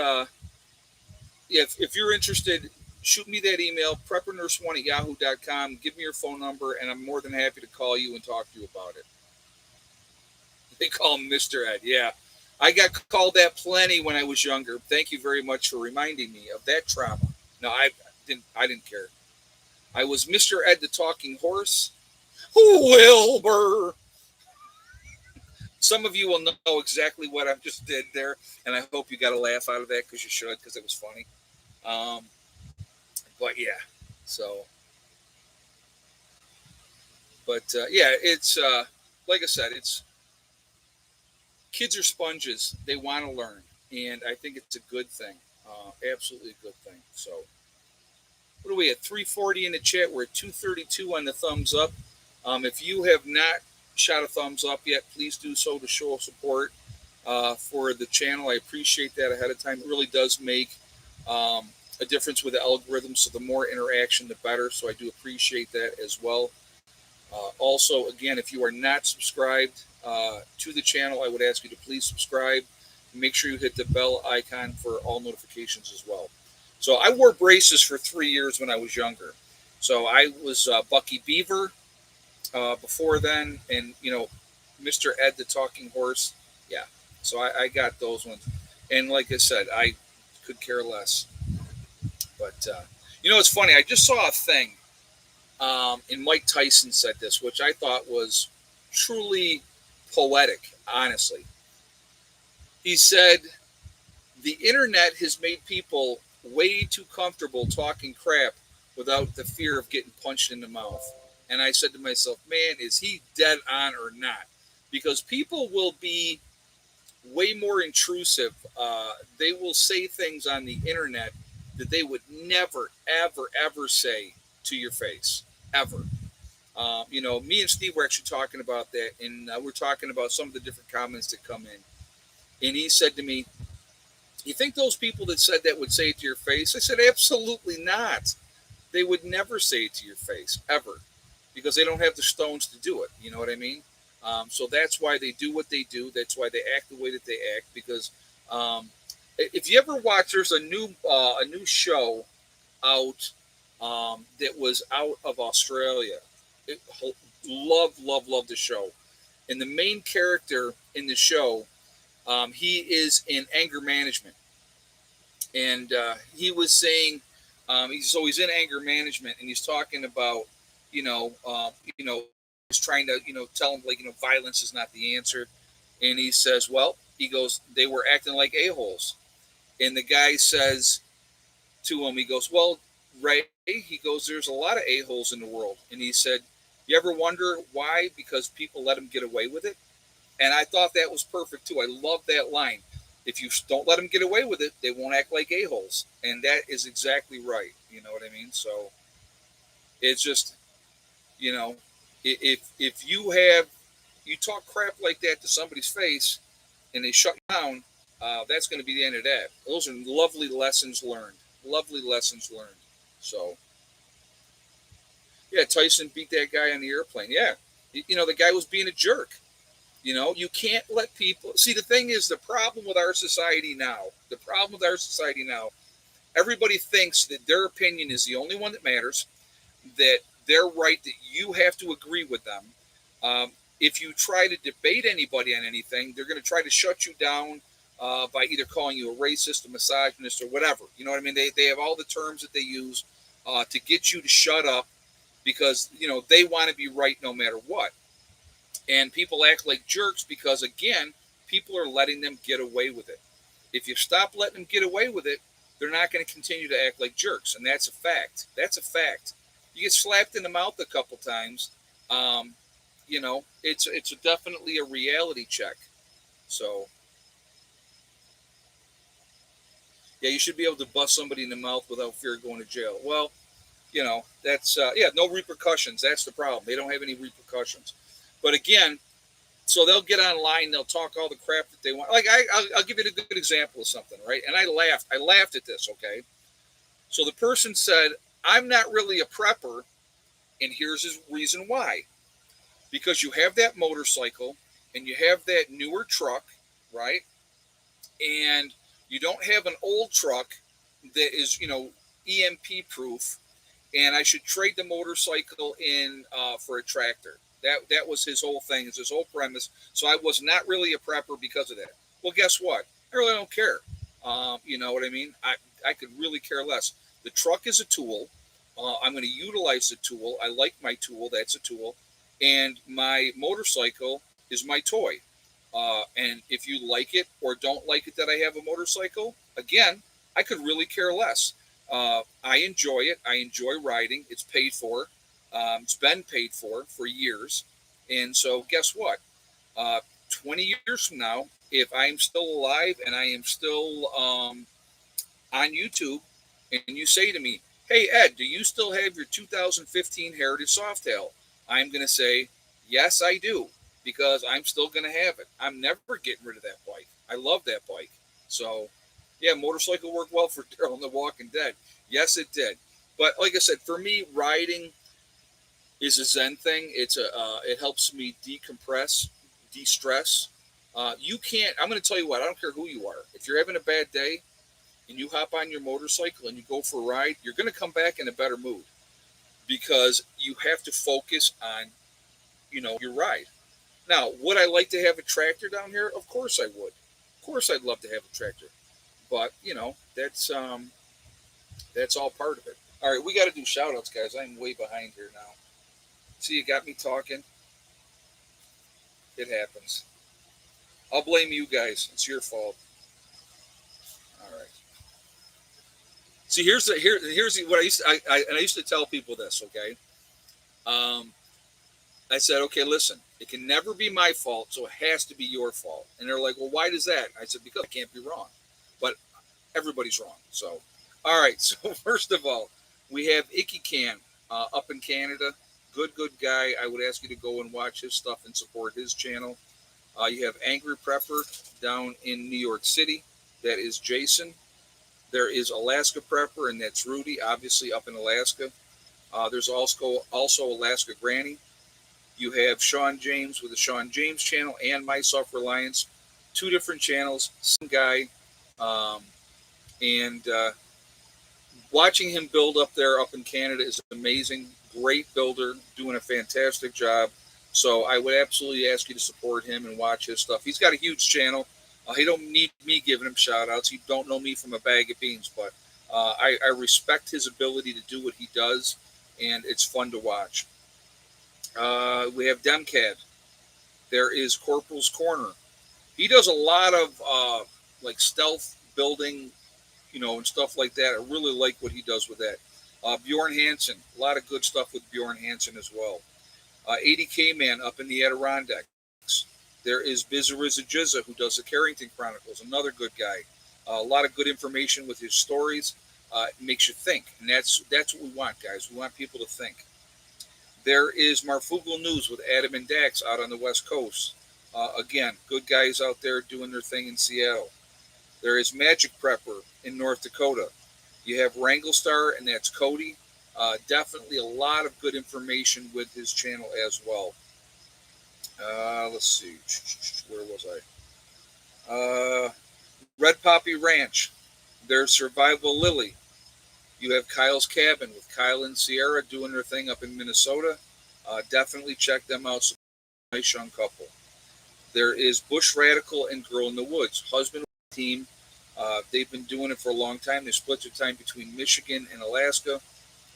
if you're interested, shoot me that email, preppernurse1 at yahoo.com. Give me your phone number, and I'm more than happy to call you and talk to you about it. They call him Mr. Ed. Yeah. I got called that plenty when I was younger. Thank you very much for reminding me of that trauma. No, I didn't care. I was Mr. Ed the talking horse. Wilbur. Some of you will know exactly what I just did there, and I hope you got a laugh out of that because you should, because it was funny. Um, but yeah, so, but yeah, it's like I said, it's kids are sponges. They want to learn, and I think it's a good thing. Absolutely a good thing. So, what are we at? 340 in the chat. We're at 232 on the thumbs up. If you have not shot a thumbs up yet, please do so to show support for the channel. I appreciate that ahead of time. It really does make a difference with the algorithm. So the more interaction, the better. So I do appreciate that as well. Also, again, if you are not subscribed to the channel, I would ask you to please subscribe. Make sure you hit the bell icon for all notifications as well. So I wore braces for 3 years when I was younger. So I was Bucky Beaver before then, and Mr. Ed the talking horse. Yeah. So I got those ones, and like I said, I could care less. But it's funny. I just saw a thing, and Mike Tyson said this, which I thought was truly poetic. Honestly, he said the internet has made people way too comfortable talking crap without the fear of getting punched in the mouth. And I said to myself, man, is he dead on or not? Because people will be way more intrusive. They will say things on the internet that they would never, ever, ever say to your face, ever. Me and Steve were actually talking about that, and we're talking about some of the different comments that come in. And he said to me, you think those people that said that would say it to your face? I said, absolutely not. They would never say it to your face, ever, because they don't have the stones to do it. You know what I mean? So that's why they do what they do. That's why they act the way that they act. Because if you ever watch, there's a new show out that was out of Australia. Love the show. And the main character in the show, he is in anger management, and he was saying, he's in anger management, and he's talking about, he's trying to, tell him, like, violence is not the answer, and he says, well, he goes, they were acting like a-holes, and the guy says to him, he goes, well, Ray, he goes, there's a lot of a-holes in the world, and he said, you ever wonder why? Because people let them get away with it. And I thought that was perfect too. I love that line. If you don't let them get away with it, they won't act like a-holes. And that is exactly right. You know what I mean? So it's just, if you talk crap like that to somebody's face and they shut you down, that's going to be the end of that. Those are lovely lessons learned. Lovely lessons learned. So, yeah, Tyson beat that guy on the airplane. Yeah. The guy was being a jerk. You can't let people see. The thing is, the problem with our society now, everybody thinks that their opinion is the only one that matters, that they're right, that you have to agree with them. If you try to debate anybody on anything, they're going to try to shut you down, by either calling you a racist, a misogynist, or whatever. You know what I mean? They have all the terms that they use to get you to shut up because, they want to be right no matter what. And people act like jerks because, again, people are letting them get away with it. If you stop letting them get away with it, they're not going to continue to act like jerks. And that's a fact. That's a fact. You get slapped in the mouth a couple times, it's definitely a reality check. So, yeah, you should be able to bust somebody in the mouth without fear of going to jail. Well, that's no repercussions. That's the problem. They don't have any repercussions. But again, so they'll get online, they'll talk all the crap that they want. Like I'll give you a good example of something, right? And I laughed at this. Okay, so the person said, "I'm not really a prepper," and here's his reason why: because you have that motorcycle and you have that newer truck, right? And you don't have an old truck that is, EMP proof, and I should trade the motorcycle in for a tractor. That was his whole thing, is his whole premise. So I was not really a prepper because of that. Well, guess what? I really don't care. You know what I mean? I could really care less. The truck is a tool. I'm going to utilize the tool. I like my tool. That's a tool. And my motorcycle is my toy. And if you like it or don't like it that I have a motorcycle, again, I could really care less. I enjoy it. I enjoy riding. It's paid for. It's been paid for years. And so, guess what? 20 years from now, if I'm still alive and I am still on YouTube, and you say to me, "Hey, Ed, do you still have your 2015 Heritage Softail?" I'm going to say, "Yes, I do," because I'm still going to have it. I'm never getting rid of that bike. I love that bike. So, yeah, motorcycle worked well for Daryl in The Walking Dead. Yes, it did. But like I said, for me, riding is a Zen thing. It helps me decompress, de-stress. You can't. I'm going to tell you what. I don't care who you are. If you're having a bad day and you hop on your motorcycle and you go for a ride, you're going to come back in a better mood because you have to focus on, your ride. Now, would I like to have a tractor down here? Of course I would. Of course I'd love to have a tractor. But, that's all part of it. All right, we got to do shout outs, guys. I'm way behind here now. See, you got me talking. It happens. I'll blame you guys. It's your fault. All right. See, here's what I used to, I used to tell people this. Okay. I said, okay, listen, it can never be my fault, so it has to be your fault. And they're like, well, why does that? I said, because I can't be wrong. But everybody's wrong. So, all right. So, first of all, we have Icky Can up in Canada. Good guy. I would ask you to go and watch his stuff and support his channel. You have Angry Prepper down in New York City. That is Jason. There is Alaska Prepper, and that's Rudy, obviously up in Alaska. There's also Alaska Granny. You have Sean James with the Sean James channel and My Self Reliance. Two different channels, same guy. And watching him build up there up in Canada is amazing. Great builder, doing a fantastic job. So I would absolutely ask you to support him and watch his stuff. He's got a huge channel. He don't need me giving him shout outs. He don't know me from a bag of beans, but I respect his ability to do what he does, and it's fun to watch. We have Demcad. There is Corporal's Corner. He does a lot of like stealth building, and stuff like that. I really like what he does with that. Bjorn Hansen, a lot of good stuff with Bjorn Hansen as well. 80K Man up in the Adirondacks. There is Bizariza Jizza, who does the Carrington Chronicles, another good guy. A lot of good information with his stories. It makes you think, and that's what we want, guys. We want people to think. There is Marfugal News with Adam and Dax out on the West Coast. Again, good guys out there doing their thing in Seattle. There is Magic Prepper in North Dakota. You have Wrangle Star, and that's Cody. Definitely a lot of good information with his channel as well. Let's see. Where was I? Red Poppy Ranch. There's Survival Lily. You have Kyle's Cabin with Kyle and Sierra doing their thing up in Minnesota. Definitely check them out. Nice young couple. There is Bush Radical and Girl in the Woods. Husband team. They've been doing it for a long time. They split their time between Michigan and Alaska.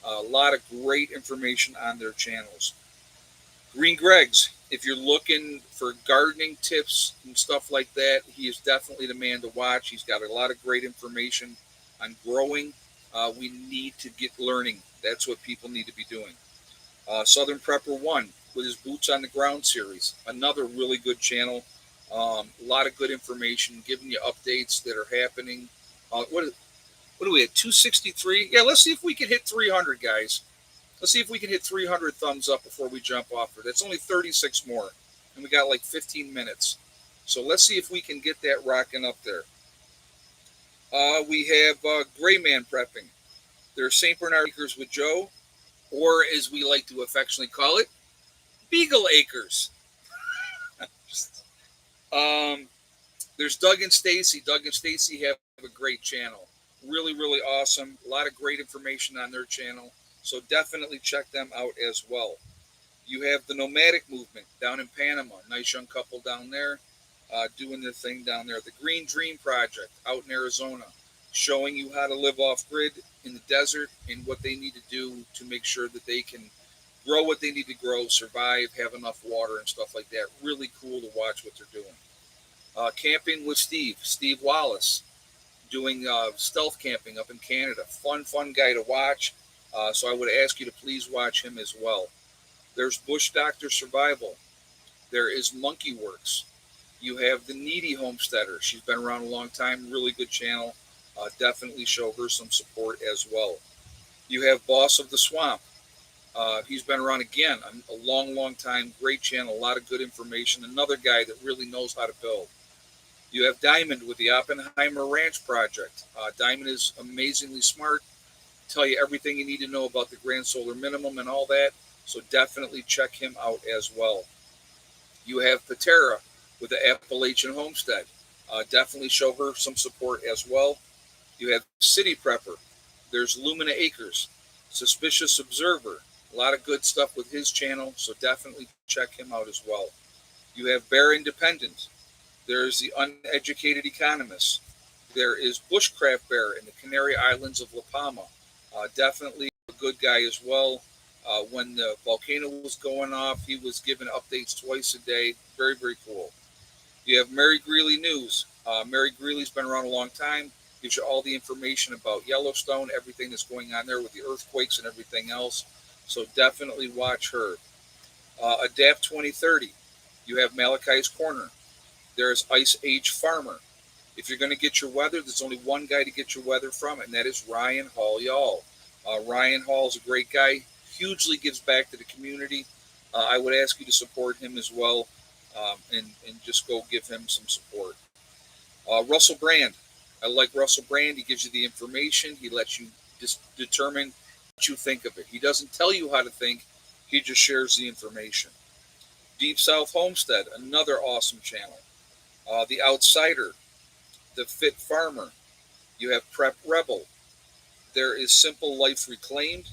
A lot of great information on their channels. Green Greg's, if you're looking for gardening tips and stuff like that, he is definitely the man to watch. He's got a lot of great information on growing. We need to get learning. That's what people need to be doing. Southern Prepper 1 with his Boots on the Ground series, another really good channel. A lot of good information, giving you updates that are happening. What do we at? 263? Yeah, let's see if we can hit 300, guys. Let's see if we can hit 300 thumbs up before we jump off here. That's only 36 more, and we got like 15 minutes. So let's see if we can get that rocking up there. We have Gray Man Prepping. There's St. Bernard Acres with Joe, or as we like to affectionately call it, Beagle Acres. There's Doug and Stacy. Doug and Stacy have a great channel. Really, really awesome. A lot of great information on their channel. So definitely check them out as well. You have the Nomadic Movement down in Panama. Nice young couple down there doing their thing down there. The Green Dream Project out in Arizona, showing you how to live off grid in the desert and what they need to do to make sure that they can grow what they need to grow, survive, have enough water and stuff like that. Really cool to watch what they're doing. Camping with Steve Wallace, doing stealth camping up in Canada. Fun guy to watch. So I would ask you to please watch him as well. There's Bush Doctor Survival. There is Monkey Works. You have the Needy Homesteader. She's been around a long time. Really good channel. Definitely show her some support as well. You have Boss of the Swamp. He's been around again a long time. Great channel. A lot of good information. Another guy that really knows how to build. You have Diamond with the Oppenheimer Ranch Project. Diamond is amazingly smart. Tell you everything you need to know about the Grand Solar Minimum and all that. So definitely check him out as well. You have Patera with the Appalachian Homestead. Definitely show her some support as well. You have City Prepper. There's Lumina Acres. Suspicious Observer. A lot of good stuff with his channel, so definitely check him out as well. You have Bear Independent. There's the Uneducated Economist. There is Bushcraft Bear in the Canary Islands of La Palma. Definitely a good guy as well. When the volcano was going off, he was giving updates twice a day. Very cool. You have Mary Greeley News. Mary Greeley's been around a long time. Gives you all the information about Yellowstone, everything that's going on there with the earthquakes and everything else. So definitely watch her. Adapt 2030. You have Malachi's Corner. There's Ice Age Farmer. If you're going to get your weather, there's only one guy to get your weather from, and that is Ryan Hall Y'all. Ryan Hall is a great guy. Hugely gives back to the community. I would ask you to support him as well, and just go give him some support. Russell Brand. I like Russell Brand. He gives you the information. He lets you determine what you think of it. He doesn't tell you how to think. He just shares the information. Deep South Homestead, another awesome channel. The Outsider, The Fit Farmer. You have Prep Rebel. There is Simple Life Reclaimed.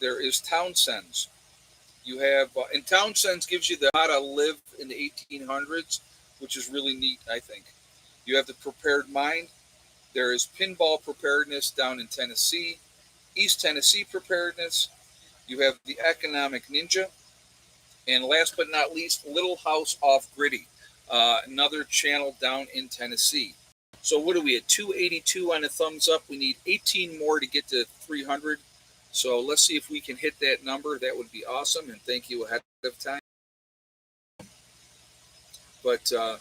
There is Townsend's. You have, and Townsend's gives you the how to live in the 1800s, which is really neat, I think. You have the Prepared Mind. There is Pinball Preparedness down in Tennessee. East Tennessee Preparedness. You have the Economic Ninja. And last but not least, Little House Off Gritty, another channel down in Tennessee. So what are we at? 282 on a thumbs up. We need 18 more to get to 300. So let's see if we can hit that number. That would be awesome. And thank you ahead of time. But a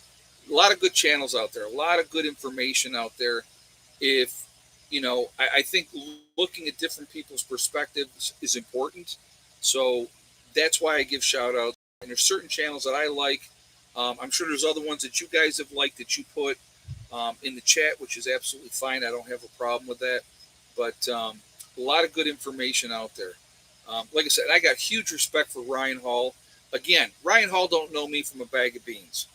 lot of good channels out there. A lot of good information out there. If, I think looking at different people's perspectives is important. So that's why I give shout outs. And there's certain channels that I like. I'm sure there's other ones that you guys have liked that you put in the chat, which is absolutely fine. I don't have a problem with that. But a lot of good information out there. Like I said, I got huge respect for Ryan Hall. Again, Ryan Hall don't know me from a bag of beans.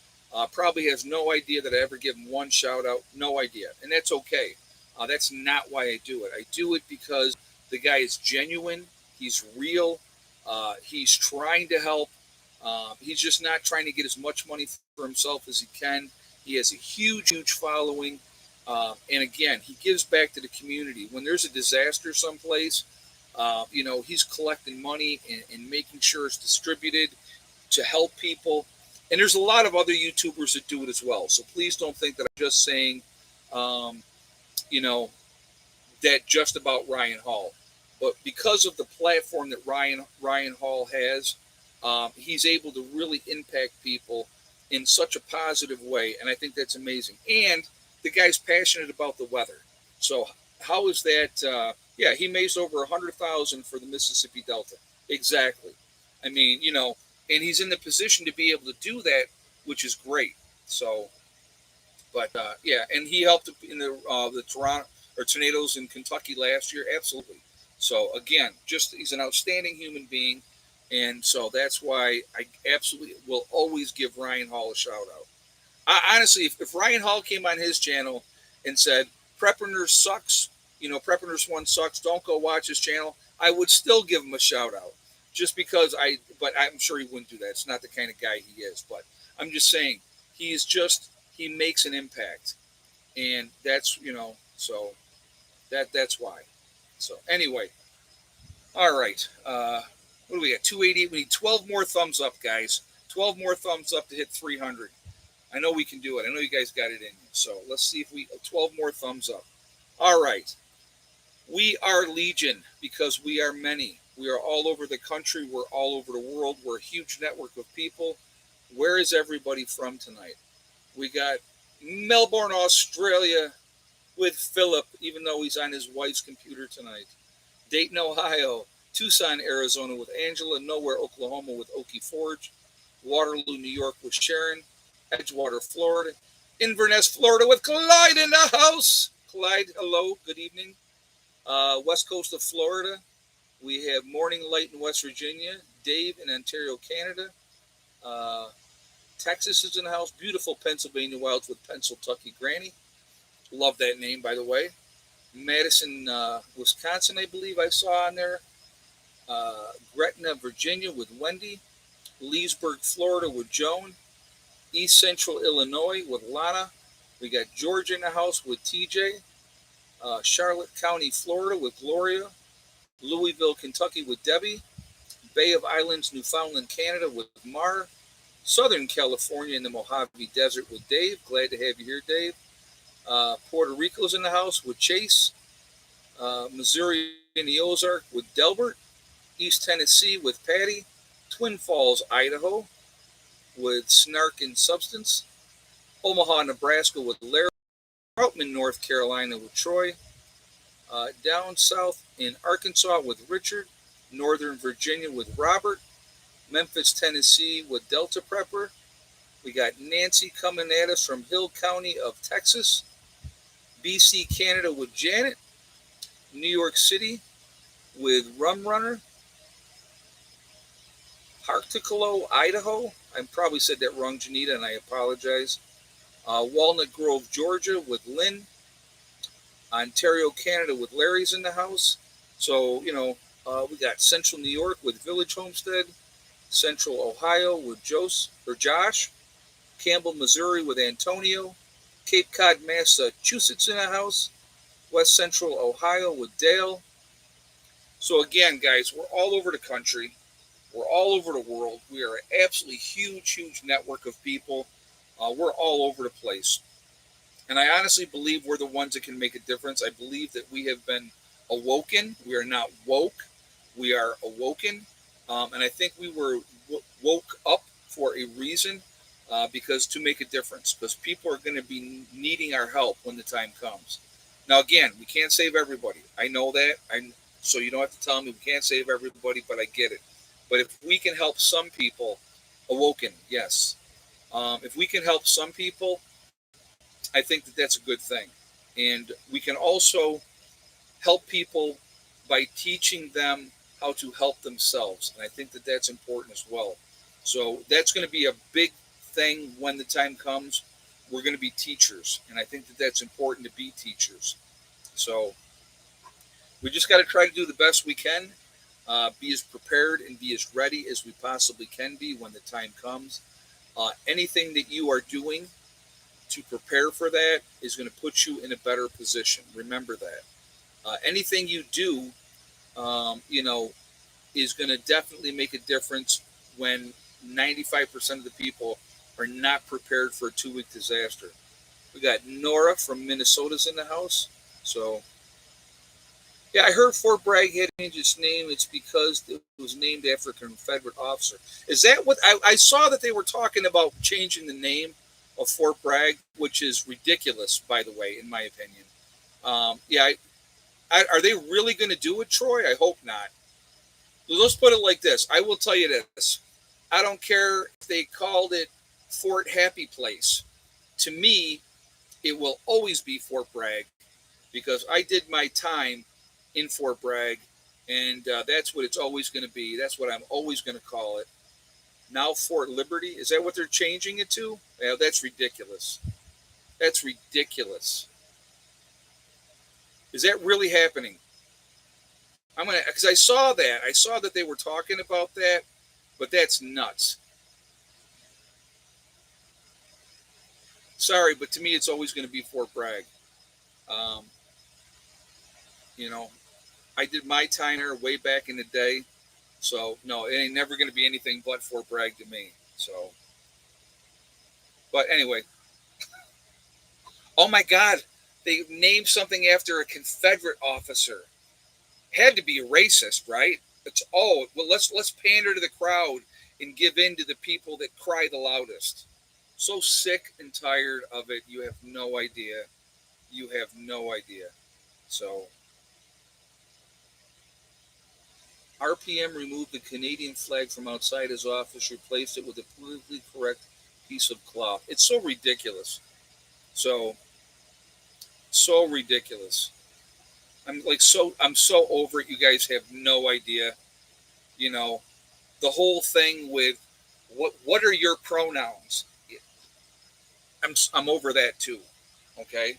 Probably has no idea that I ever give him one shout out. No idea. And that's okay. That's not why I do it. I do it because the guy is genuine. He's real. He's trying to help. He's just not trying to get as much money for himself as he can. He has a huge following. And again, he gives back to the community. When there's a disaster someplace, he's collecting money and making sure it's distributed to help people. And there's a lot of other YouTubers that do it as well. So please don't think that I'm just saying, um, you know, that just about Ryan Hall. But because of the platform that Ryan Hall has, he's able to really impact people in such a positive way, and I think that's amazing. And the guy's passionate about the weather. So how is that? Yeah, he makes over 100,000 for the Mississippi Delta. Exactly. I mean, and he's in the position to be able to do that, which is great. So, but yeah, and he helped in the Toronto or tornadoes in Kentucky last year. Absolutely. So again, just he's an outstanding human being, and so that's why I absolutely will always give Ryan Hall a shout out. Honestly, if Ryan Hall came on his channel and said Prepreneur sucks, Prepreneurs One sucks, don't go watch his channel, I would still give him a shout out, just because but I'm sure he wouldn't do that. It's not the kind of guy he is. But I'm just saying he makes an impact, and that's so that's why. So anyway, all right. What do we got? 280. We need 12 more thumbs up, guys. 12 more thumbs up to hit 300. I know we can do it. I know you guys got it in you. So let's see if we 12 more thumbs up. All right. We are Legion because we are many. We are all over the country. We're all over the world. We're a huge network of people. Where is everybody from tonight? We got Melbourne, Australia with Philip, even though he's on his wife's computer tonight. Dayton, Ohio. Tucson, Arizona with Angela. Nowhere, Oklahoma with Okie Forge. Waterloo, New York with Sharon. Edgewater, Florida. Inverness, Florida with Clyde in the house. Clyde, hello, good evening. West coast of Florida, we have Morning Light in West Virginia. Dave in Ontario, Canada. Texas is in the house. Beautiful Pennsylvania Wilds with Pennsyltucky Granny. Love that name, by the way. Madison, Wisconsin, I believe I saw on there. Gretna, Virginia with Wendy. Leesburg, Florida with Joan. East Central Illinois with Lana. We got Georgia in the house with TJ. Charlotte County, Florida with Gloria. Louisville, Kentucky with Debbie. Bay of Islands, Newfoundland, Canada with Mar. Southern California in the Mojave Desert with Dave. Glad to have you here, Dave. Puerto Rico's in the house with Chase. Missouri in the Ozark with Delbert. East Tennessee with Patty. Twin Falls, Idaho with Snark and Substance. Omaha, Nebraska with Larry. Troutman, North Carolina with Troy. Down south in Arkansas with Richard. Northern Virginia with Robert. Memphis, Tennessee with Delta Prepper. We got Nancy coming at us from Hill County of Texas. BC, Canada with Janet. New York City with Rum Runner. Particolo, Idaho. I probably said that wrong, Janita, and I apologize. Walnut Grove, Georgia with Lynn. Ontario, Canada with Larry's in the house. So, we got Central New York with Village Homestead. Central Ohio with Josh. Campbell, Missouri with Antonio. Cape Cod, Massachusetts in the house. West Central Ohio with Dale. So again, guys, we're all over the country. We're all over the world. We are an absolutely huge network of people. We're all over the place. And I honestly believe we're the ones that can make a difference. I believe that we have been awoken. We are not woke. We are awoken. And I think we were woke up for a reason, because to make a difference. Because people are going to be needing our help when the time comes. Now, again, we can't save everybody. I know that. So you don't have to tell me we can't save everybody, but I get it. But if we can help some people, awoken, yes. If we can help some people, I think that that's a good thing. And we can also help people by teaching them how to help themselves. And I think that that's important as well. So that's going to be a big thing when the time comes. We're going to be teachers. And I think that that's important to be teachers. So we just got to try to do the best we can. Be as prepared and be as ready as we possibly can be when the time comes. Anything that you are doing, to prepare for that is going to put you in a better position. Remember that. Anything you do, you know, is going to definitely make a difference when 95% of the people are not prepared for a 2 week disaster. We got Nora from Minnesota's in the house. So, yeah, I heard Fort Bragg had changed its name. It's because it was named after a Confederate officer. Is that what I saw that they were talking about changing the name of Fort Bragg, which is ridiculous, by the way, in my opinion. Yeah, are they really going to do it, Troy? I hope not. Let's put it like this. I will tell you this. I don't care if they called it Fort Happy Place. To me, it will always be Fort Bragg because I did my time in Fort Bragg, and that's what it's always going to be. That's what I'm always going to call it. Now Fort Liberty, is that what they're changing it to? Yeah, that's ridiculous. That's ridiculous. Is that really happening? I'm gonna because I saw that. I saw that they were talking about that, but that's nuts. Sorry, but to me, it's always going to be Fort Bragg. Um, you know, I did my time there way back in the day, so no, it ain't never going to be anything but Fort Bragg to me. So, but anyway, oh my God, they named something after a Confederate officer. Had to be racist, right? It's well, let's pander to the crowd and give in to the people that cry the loudest. So sick and tired of it. You have no idea. You have no idea. So RPM removed the Canadian flag from outside his office, replaced it with a politically correct piece of cloth. It's so ridiculous. So so ridiculous. I'm so over it. You guys have no idea. You know, the whole thing with what are your pronouns? I'm over that too. Okay,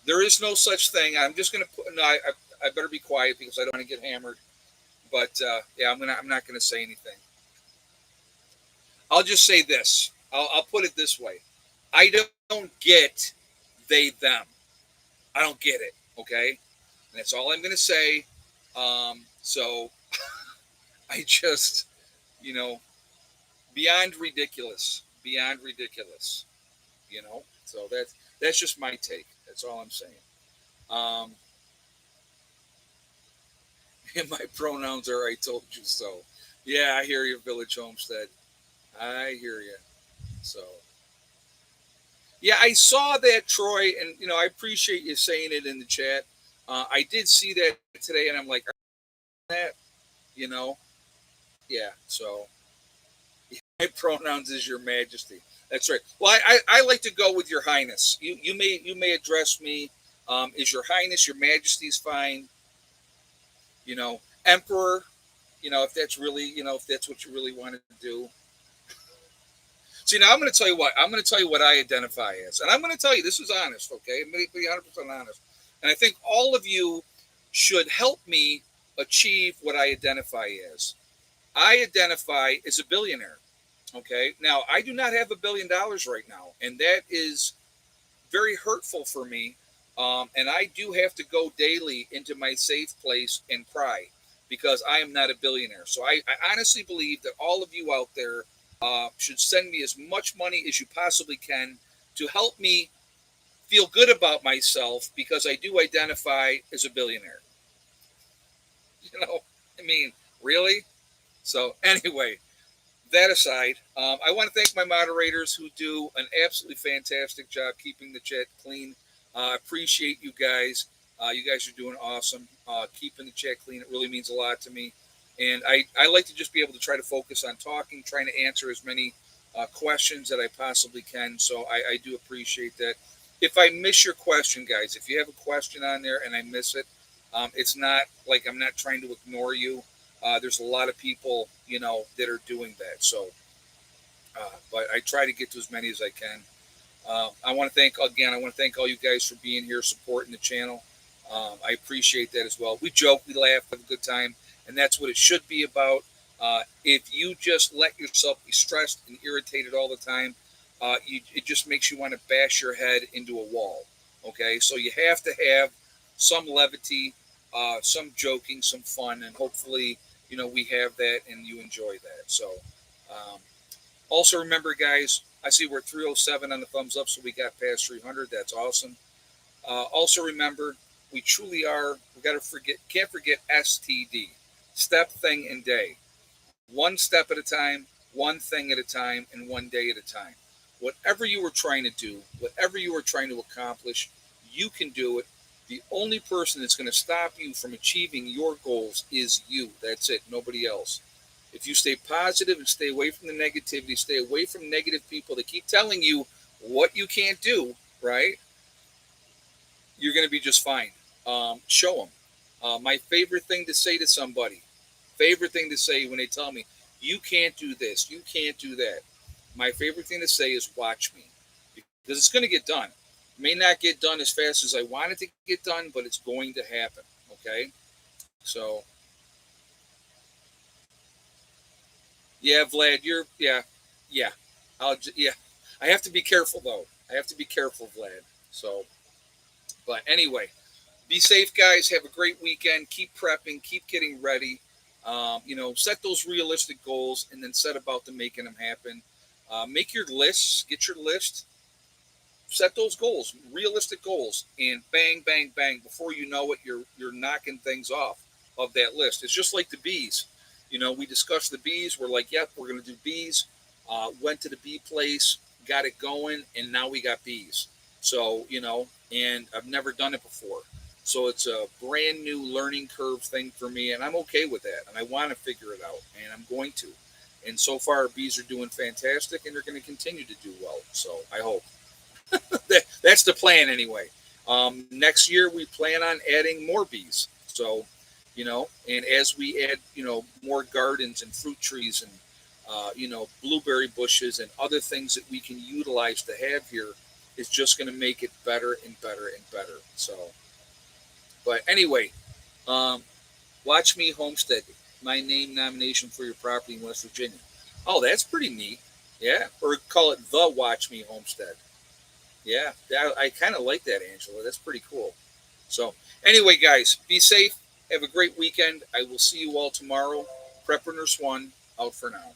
there is no such thing. I'm just gonna put. No, I better be quiet because I don't want to get hammered. But yeah, I'm not gonna say anything. I'll just say this. I'll put it this way. I don't get they them. I don't get it. Okay, and that's all I'm gonna say. So I just, you know, beyond ridiculous. Beyond ridiculous. You know. So that's just my take. That's all I'm saying. Um, and my pronouns are I told you so. Yeah, I hear you, Village Homestead. I hear you. So yeah, I saw that, Troy, and I appreciate you saying it in the chat. I did see that today, and I'm like, that, you know, yeah. So my pronouns is Your Majesty. That's right. Well, I like to go with Your Highness. You may address me. Is Your Highness, Your Majesty's fine. Emperor. If that's really, if that's what you really want to do. See, now I'm going to tell you what. I'm going to tell you what I identify as. And I'm going to tell you, this is honest, okay? I'm going to be 100% honest. And I think all of you should help me achieve what I identify as. I identify as a billionaire, okay? Now, I do not have $1 billion right now. And that is very hurtful for me. And I do have to go daily into my safe place and cry because I am not a billionaire. So I honestly believe that all of you out there should send me as much money as you possibly can to help me feel good about myself because I do identify as a billionaire. I mean, really? So anyway, that aside, I want to thank my moderators who do an absolutely fantastic job keeping the chat clean. Appreciate you guys. You guys are doing awesome. Keeping the chat clean, it really means a lot to me. And I like to just be able to try to focus on talking, trying to answer as many questions that I possibly can. So I do appreciate that. If I miss your question, guys, if you have a question on there and I miss it, it's not like I'm not trying to ignore you. There's a lot of people, that are doing that. So, but I try to get to as many as I can. I want to thank all you guys for being here, supporting the channel. I appreciate that as well. We joke, we laugh, have a good time, and that's what it should be about. If you just let yourself be stressed and irritated all the time, it just makes you want to bash your head into a wall. Okay, so you have to have some levity, some joking, some fun, and hopefully, we have that and you enjoy that. So, um, also remember, guys, I see we're 307 on the thumbs up, so we got past 300. That's awesome. Also remember, we truly are. We got to can't forget STD, step, thing, and day. One step at a time, one thing at a time, and one day at a time. Whatever you are trying to do, whatever you are trying to accomplish, you can do it. The only person that's going to stop you from achieving your goals is you. That's it, nobody else. If you stay positive and stay away from the negativity, stay away from negative people that keep telling you what you can't do, right? You're going to be just fine. Show them. My favorite thing to say to somebody, favorite thing to say when they tell me, you can't do this, you can't do that. My favorite thing to say is, watch me. Because it's going to get done. It may not get done as fast as I want it to get done, but it's going to happen. Okay? So, yeah, Vlad, yeah. Yeah. I have to be careful, though. I have to be careful, Vlad. So, but anyway, be safe, guys. Have a great weekend. Keep prepping. Keep getting ready. Set those realistic goals and then set about to making them happen. Make your lists. Get your list. Set those goals, realistic goals, and bang, bang, bang. Before you know it, you're knocking things off of that list. It's just like the bees. We discussed the bees. We're like, yep, we're going to do bees. Went to the bee place, got it going, and now we got bees. So, and I've never done it before. So it's a brand new learning curve thing for me, and I'm okay with that. And I want to figure it out, and I'm going to. And so far, our bees are doing fantastic, and they're going to continue to do well. So I hope. That's the plan anyway. Next year, we plan on adding more bees. So, and as we add, more gardens and fruit trees and, blueberry bushes and other things that we can utilize to have here, it's just going to make it better and better and better. So, but anyway, um, Watch Me Homestead, my name nomination for your property in West Virginia. Oh, that's pretty neat. Yeah. Or call it the Watch Me Homestead. Yeah, I kind of like that, Angela. That's pretty cool. So, anyway, guys, be safe. Have a great weekend. I will see you all tomorrow. Prepper Nurse One out for now.